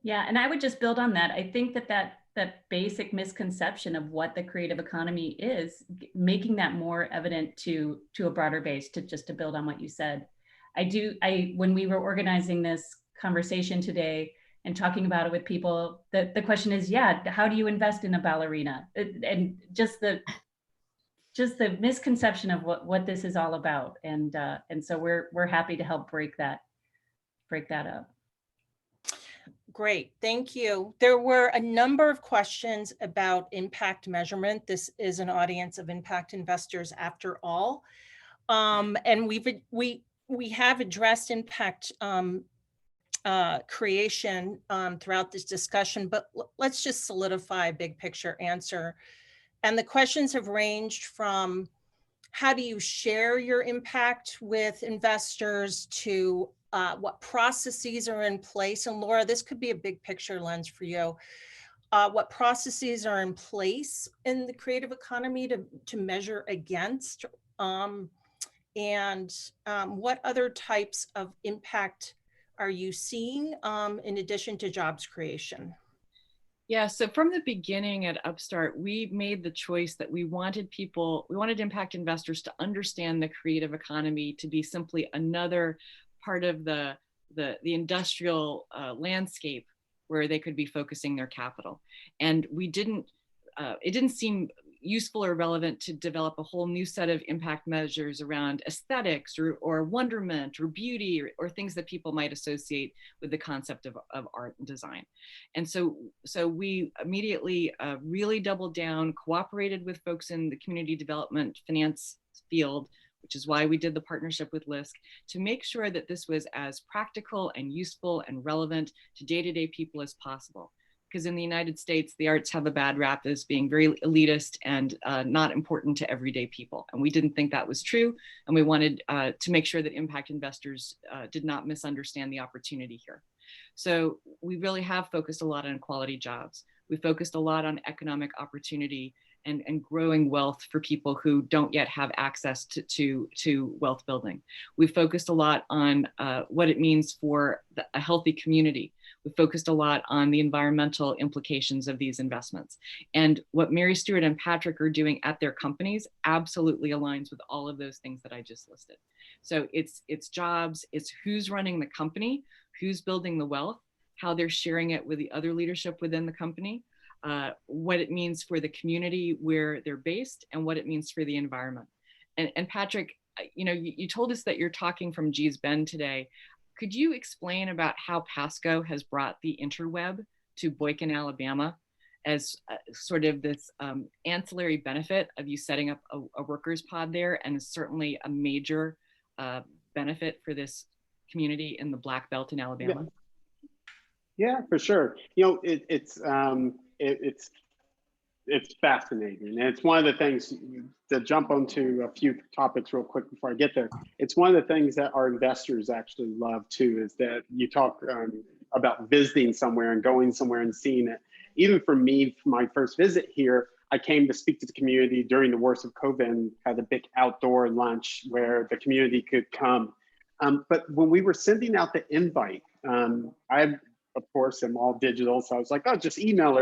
Yeah, and I would just build on that. I think that basic misconception of what the creative economy is, making that more evident to a broader base, to build on what you said. When we were organizing this conversation today and talking about it with people, the question is, yeah, how do you invest in a ballerina? And just the misconception of what this is all about. And so we're happy to help break that up. Great, thank you. There were a number of questions about impact measurement. This is an audience of impact investors after all. And we have addressed impact creation throughout this discussion, but let's just solidify a big picture answer. And the questions have ranged from how do you share your impact with investors to what processes are in place. And Laura, this could be a big picture lens for you. What processes are in place in the creative economy to measure against, and what other types of impact are you seeing in addition to jobs creation? Yeah, so from the beginning at Upstart, we made the choice that we wanted impact investors to understand the creative economy to be simply another part of the industrial landscape where they could be focusing their capital. And it didn't seem useful or relevant to develop a whole new set of impact measures around aesthetics or wonderment or beauty or things that people might associate with the concept of art and design. And so we immediately really doubled down, cooperated with folks in the community development finance field, which is why we did the partnership with LISC, to make sure that this was as practical and useful and relevant to day-to-day people as possible. Because in the United States, the arts have a bad rap as being very elitist and not important to everyday people. And we didn't think that was true. And we wanted to make sure that impact investors did not misunderstand the opportunity here. So we really have focused a lot on quality jobs. We focused a lot on economic opportunity and growing wealth for people who don't yet have access to wealth building. We focused a lot on what it means for a healthy community. We focused a lot on the environmental implications of these investments. And what Mary, Stuart, and Patrick are doing at their companies absolutely aligns with all of those things that I just listed. So it's jobs, it's who's running the company, who's building the wealth, how they're sharing it with the other leadership within the company, what it means for the community where they're based and what it means for the environment. And Patrick, you told us that you're talking from Gee's Bend today. Could you explain about how Paskho has brought the interweb to Boykin, Alabama, as sort of this ancillary benefit of you setting up a workers pod there, and is certainly a major benefit for this community in the Black Belt in Alabama? Yeah, for sure. It's fascinating. And it's one of the things, to jump onto a few topics real quick before I get there, it's one of the things that our investors actually love too, is that you talk about visiting somewhere and going somewhere and seeing it. Even for me, for my first visit here, I came to speak to the community during the worst of COVID and had a big outdoor lunch where the community could come. But when we were sending out the invite, I, of course, am all digital. So I was like, oh, just email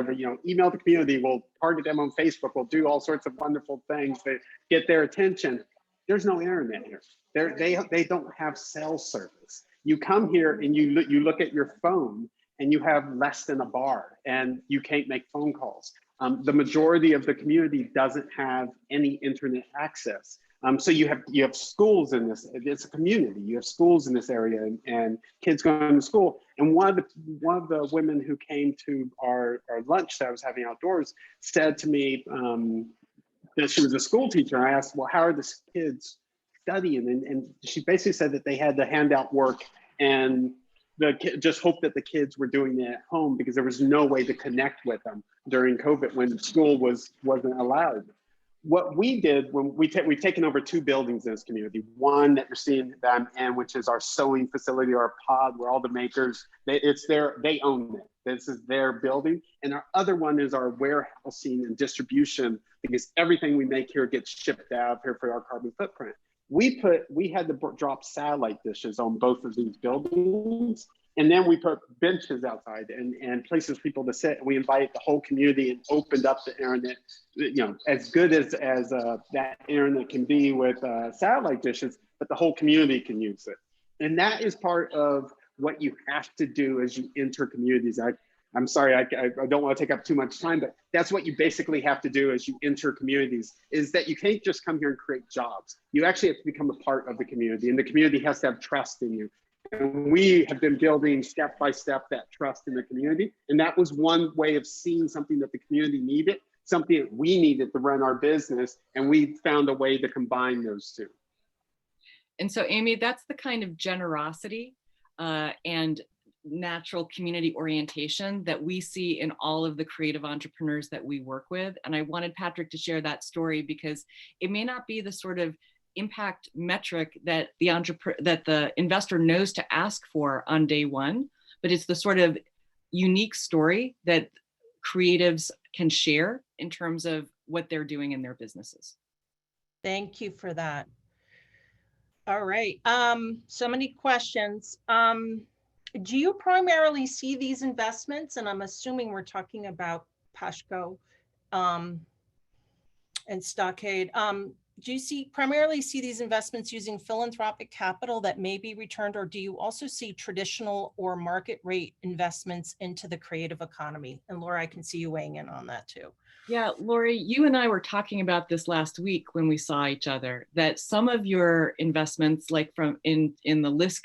email the community. We'll target them on Facebook. We'll do all sorts of wonderful things to get their attention. There's no internet here. They don't have cell service. You come here and you look at your phone and you have less than a bar and you can't make phone calls. The majority of the community doesn't have any internet access. So you have schools in this. It's a community. You have schools in this area and kids going to school. And one of the women who came to our lunch that I was having outdoors said to me that she was a school teacher. And I asked, well, how are the kids studying? And she basically said that they had to hand out work and just hope that the kids were doing it at home because there was no way to connect with them during COVID when school wasn't allowed. What we did when we've taken over 2 buildings in this community, one that you're seeing them in, which is our sewing facility, our pod where all the makers, they own it. This is their building. And our other one is our warehousing and distribution, because everything we make here gets shipped out here for our carbon footprint. We had to drop satellite dishes on both of these buildings. And then we put benches outside and places for people to sit. And we invited the whole community and opened up the internet, as good as that internet can be with satellite dishes, but the whole community can use it. And that is part of what you have to do as you enter communities. I'm sorry, I don't want to take up too much time, but that's what you basically have to do as you enter communities, is that you can't just come here and create jobs. You actually have to become a part of the community, and the community has to have trust in you. And we have been building step by step that trust in the community. And that was one way of seeing something that the community needed, something that we needed to run our business. And we found a way to combine those two. And so, Amy, that's the kind of generosity and natural community orientation that we see in all of the creative entrepreneurs that we work with. And I wanted Patrick to share that story because it may not be the sort of impact metric that the investor knows to ask for on day one, but it's the sort of unique story that creatives can share in terms of what they're doing in their businesses. Thank you for that. All right, so many questions. Do you primarily see these investments, and I'm assuming we're talking about Paskho and Stockade, do you primarily see these investments using philanthropic capital that may be returned, or do you also see traditional or market rate investments into the creative economy? And Laura, I can see you weighing in on that too. Yeah, Lorrie, you and I were talking about this last week when we saw each other, that some of your investments, like from in the LISC,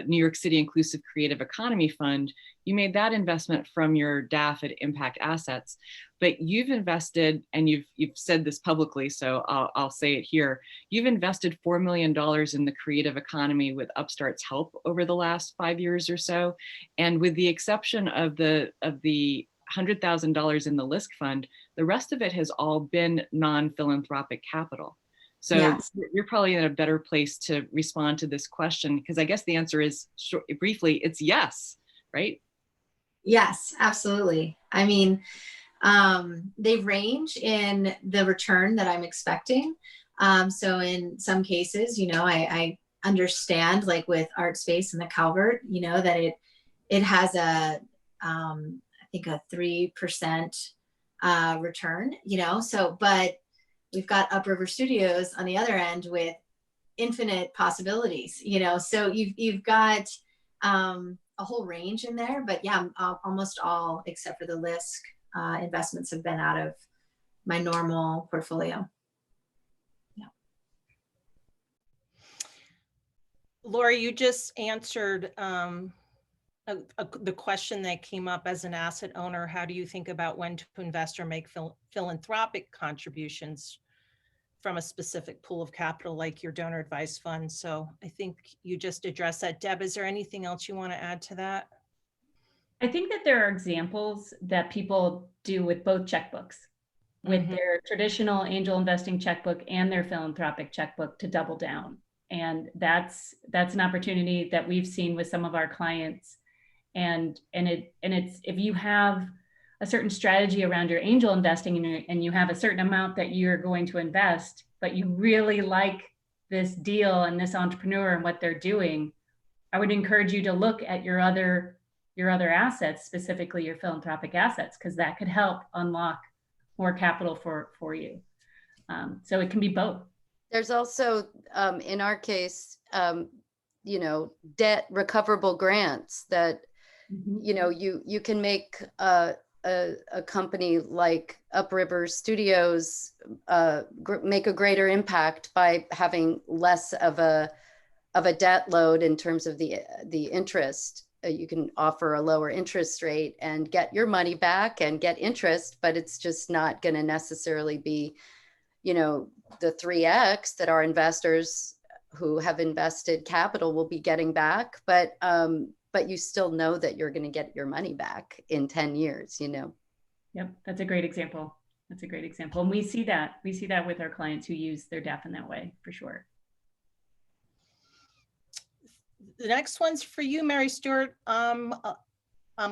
New York City Inclusive Creative Economy Fund, you made that investment from your DAF at ImpactAssets, but you've invested, and you've said this publicly, so I'll say it here, you've invested $4 million in the creative economy with Upstart's help over the last 5 years or so. And with the exception of the $100,000 in the LISC fund, the rest of it has all been non-philanthropic capital. So yes, you're probably in a better place to respond to this question, because I guess the answer is, briefly, it's yes, right? Yes, absolutely. I mean, they range in the return that I'm expecting. So in some cases, I understand, like with Art Space and the Calvert, that it has a 3% return, but we've got Upriver Studios on the other end with infinite possibilities, so you've got a whole range in there, but yeah, almost all except for the LISC investments have been out of my normal portfolio. Lorrie, you just answered the question that came up as an asset owner. How do you think about when to invest or make philanthropic contributions from a specific pool of capital like your donor advised fund? So I think you just addressed that. Deb, is there anything else you want to add to that? I think that there are examples that people do with both checkbooks, with their traditional angel investing checkbook and their philanthropic checkbook, to double down. And that's an opportunity that we've seen with some of our clients. And it's, if you have a certain strategy around your angel investing and you have a certain amount that you're going to invest, but you really like this deal and this entrepreneur and what they're doing, I would encourage you to look at your other assets, specifically your philanthropic assets, because that could help unlock more capital for you. So it can be both. There's also, in our case, debt recoverable grants that, you can make a company like Upriver Studios make a greater impact by having less of a debt load in terms of the interest. You can offer a lower interest rate and get your money back and get interest, but it's just not going to necessarily be, the 3x that our investors who have invested capital will be getting back. But you still know that you're going to get your money back in 10 years, Yep, that's a great example. That's a great example. And we see that with our clients who use their DEF in that way, for sure. The next one's for you, Mary Stuart. I'm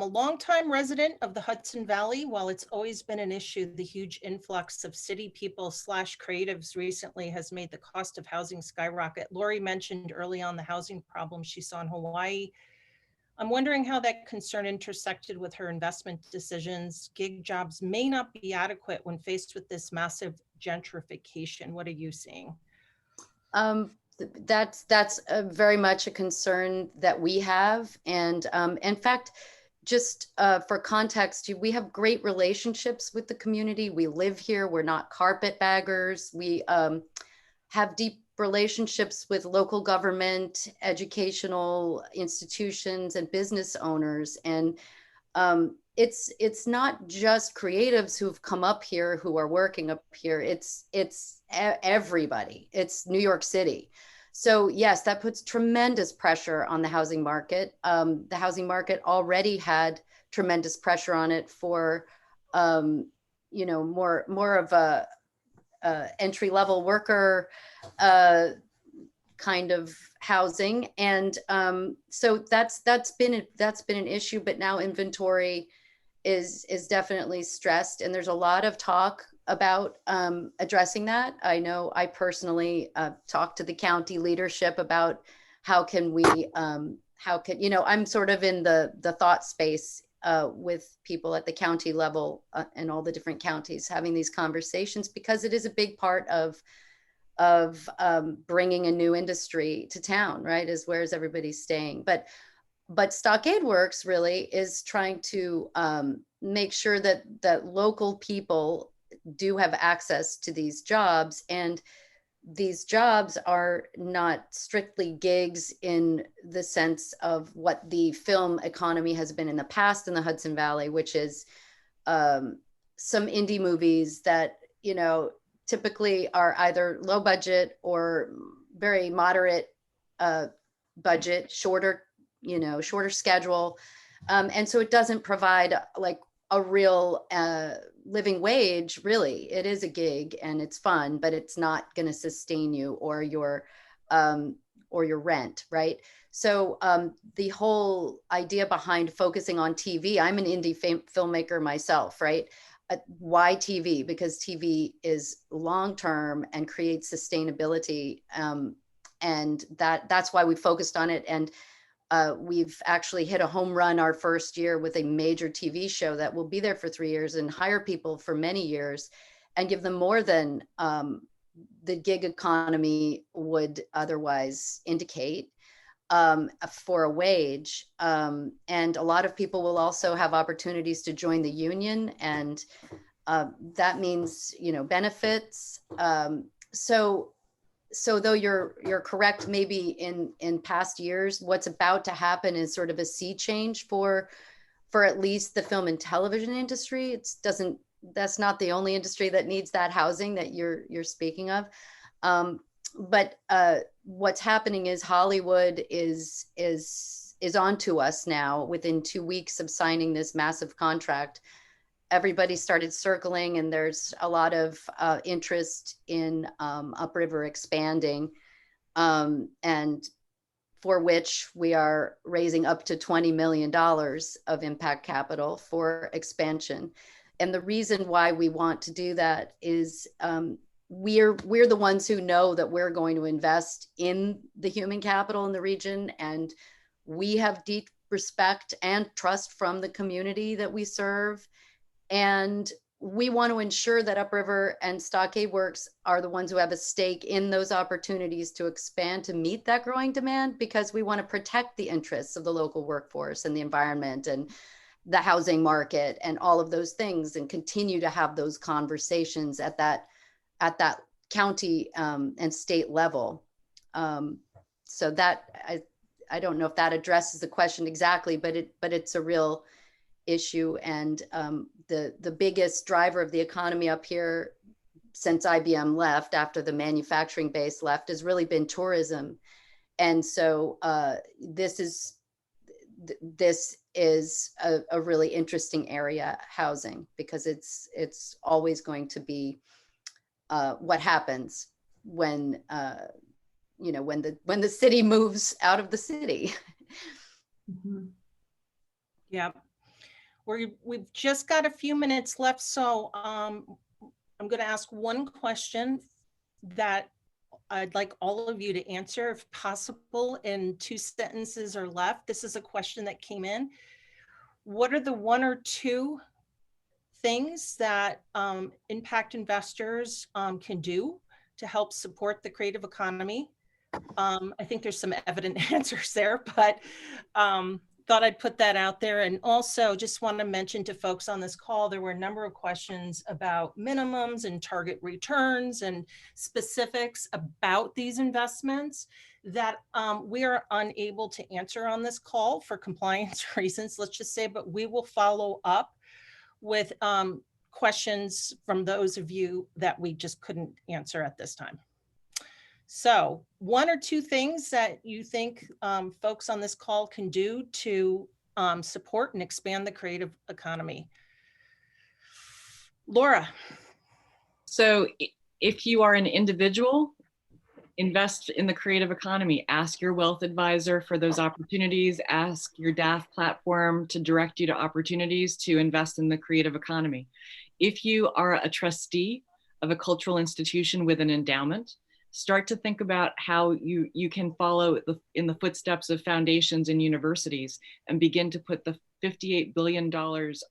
a longtime resident of the Hudson Valley. While it's always been an issue, the huge influx of city people / creatives recently has made the cost of housing skyrocket. Lorrie mentioned early on the housing problem she saw in Hawaii. I'm wondering how that concern intersected with her investment decisions. Gig jobs may not be adequate when faced with this massive gentrification. What are you seeing? That's very much a concern that we have. And in fact, just for context, we have great relationships with the community. We live here. We're not carpetbaggers. We have deep relationships with local government, educational institutions, and business owners. And it's not just creatives who've come up here who are working up here. It's everybody. It's New York City. So yes, that puts tremendous pressure on the housing market. The housing market already had tremendous pressure on it for, more of a entry-level worker kind of housing, and so that's been an issue. But now inventory is definitely stressed, and there's a lot of talk about addressing that. I know I personally talked to the county leadership about how can I'm sort of in the thought space with people at the county level and all the different counties having these conversations, because it is a big part of bringing a new industry to town, right? Is where is everybody staying? But Stockade Works really is trying to make sure that local people do have access to these jobs, and these jobs are not strictly gigs in the sense of what the film economy has been in the past in the Hudson Valley, which is some indie movies that, typically are either low budget or very moderate budget, shorter schedule. And so it doesn't provide like a real living wage, really. It is a gig and it's fun, but it's not going to sustain you or your rent, right? So the whole idea behind focusing on TV, I'm an indie filmmaker myself, right? Why TV? Because TV is long-term and creates sustainability. And that's why we focused on it. And we've actually hit a home run our first year with a major TV show that will be there for 3 years and hire people for many years and give them more than the gig economy would otherwise indicate. for a wage. And a lot of people will also have opportunities to join the union, and that means, you know, benefits. So though you're correct, maybe in past years, what's about to happen is sort of a sea change for at least the film and television industry. That's not the only industry that needs that housing that you're speaking of. But what's happening is Hollywood is on to us now. Within 2 weeks of signing this massive contract, everybody started circling, and there's a lot of interest in Upriver expanding, and for which we are raising up to $20 million of impact capital for expansion. And the reason why we want to do that is we're the ones who know that we're going to invest in the human capital in the region, and we have deep respect and trust from the community that we serve. And we want to ensure that Upriver and Stockade Works are the ones who have a stake in those opportunities to expand to meet that growing demand, because we want to protect the interests of the local workforce and the environment and the housing market and all of those things, and continue to have those conversations at that county and state level. So that I don't know if that addresses the question exactly, but it's a real issue. And the biggest driver of the economy up here since IBM left, after the manufacturing base left, has really been tourism. And so this is a really interesting area, housing, because it's always going to be what happens when when the city moves out of the city. Mm-hmm. Yeah. We've just got a few minutes left, so I'm going to ask one question that I'd like all of you to answer, if possible, in 2 sentences or less. This is a question that came in. What are the 1 or 2 things that impact investors can do to help support the creative economy? I think there's some evident answers there, but thought I'd put that out there. And also just want to mention to folks on this call, there were a number of questions about minimums and target returns and specifics about these investments that we are unable to answer on this call for compliance reasons, let's just say, but we will follow up with questions from those of you that we just couldn't answer at this time. So 1 or 2 things that you think folks on this call can do to support and expand the creative economy. Laura. So if you are an individual, invest in the creative economy. Ask your wealth advisor for those opportunities. Ask your DAF platform to direct you to opportunities to invest in the creative economy. If you are a trustee of a cultural institution with an endowment, start to think about how you can follow in the footsteps of foundations and universities and begin to put the $58 billion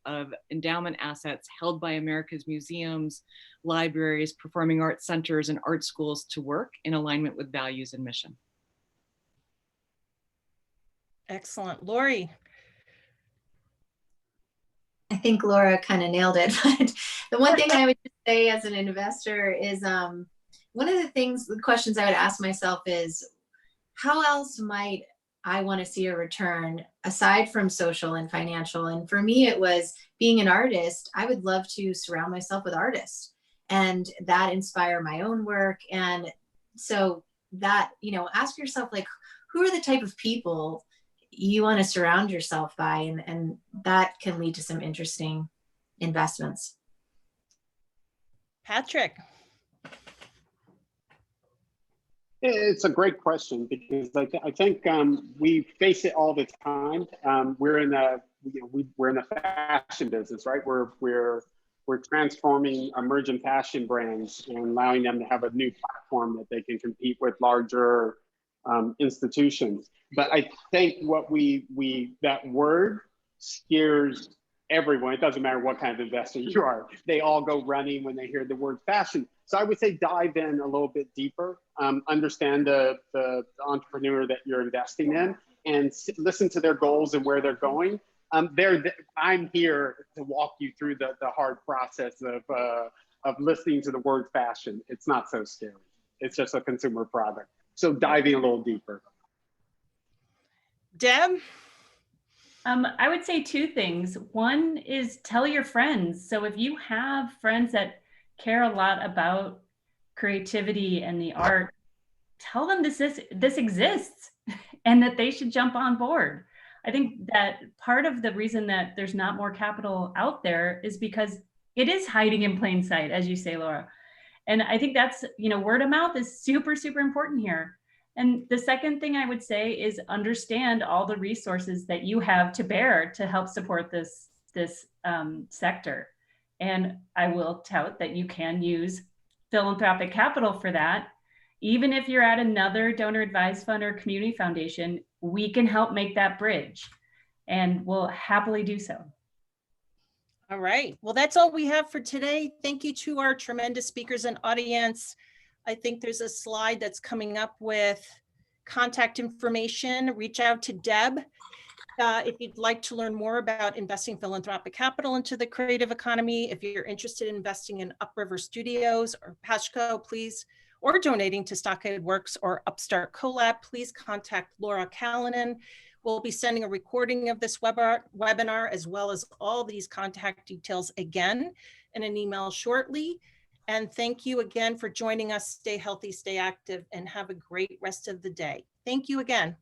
of endowment assets held by America's museums, libraries, performing arts centers, and art schools to work in alignment with values and mission. Excellent. Lorrie. I think Laura kind of nailed it, but the one thing I would say as an investor is one of the questions I would ask myself is, how else might I want to see a return aside from social and financial? And for me, it was being an artist. I would love to surround myself with artists and that inspire my own work. And so that, ask yourself, like, who are the type of people you want to surround yourself by? And that can lead to some interesting investments. Patrick. It's a great question, because I think we face it all the time. We're in the fashion business, right? We're transforming emerging fashion brands and allowing them to have a new platform that they can compete with larger institutions. But I think that word scares everyone. It doesn't matter what kind of investor you are. They all go running when they hear the word fashion. So I would say dive in a little bit deeper, understand the entrepreneur that you're investing in, and listen to their goals and where they're going. I'm here to walk you through the hard process of listening to the word fashion. It's not so scary. It's just a consumer product. So diving a little deeper. Deb? I would say two things. One is tell your friends. So if you have friends that care a lot about creativity and the art, tell them this exists and that they should jump on board. I think that part of the reason that there's not more capital out there is because it is hiding in plain sight, as you say, Laura. And I think that's, word of mouth is super, super important here. And the second thing I would say is understand all the resources that you have to bear to help support this sector. And I will tout that you can use philanthropic capital for that. Even if you're at another donor advised fund or community foundation, we can help make that bridge, and we'll happily do so. All right. Well, that's all we have for today. Thank you to our tremendous speakers and audience. I think there's a slide that's coming up with contact information. Reach out to Deb if you'd like to learn more about investing philanthropic capital into the creative economy. If you're interested in investing in Upriver Studios or Paskho, please, or donating to Stockade Works or Upstart Collab, please contact Laura Callanan. We'll be sending a recording of this webinar as well as all these contact details again in an email shortly. And thank you again for joining us. Stay healthy, stay active, and have a great rest of the day. Thank you again.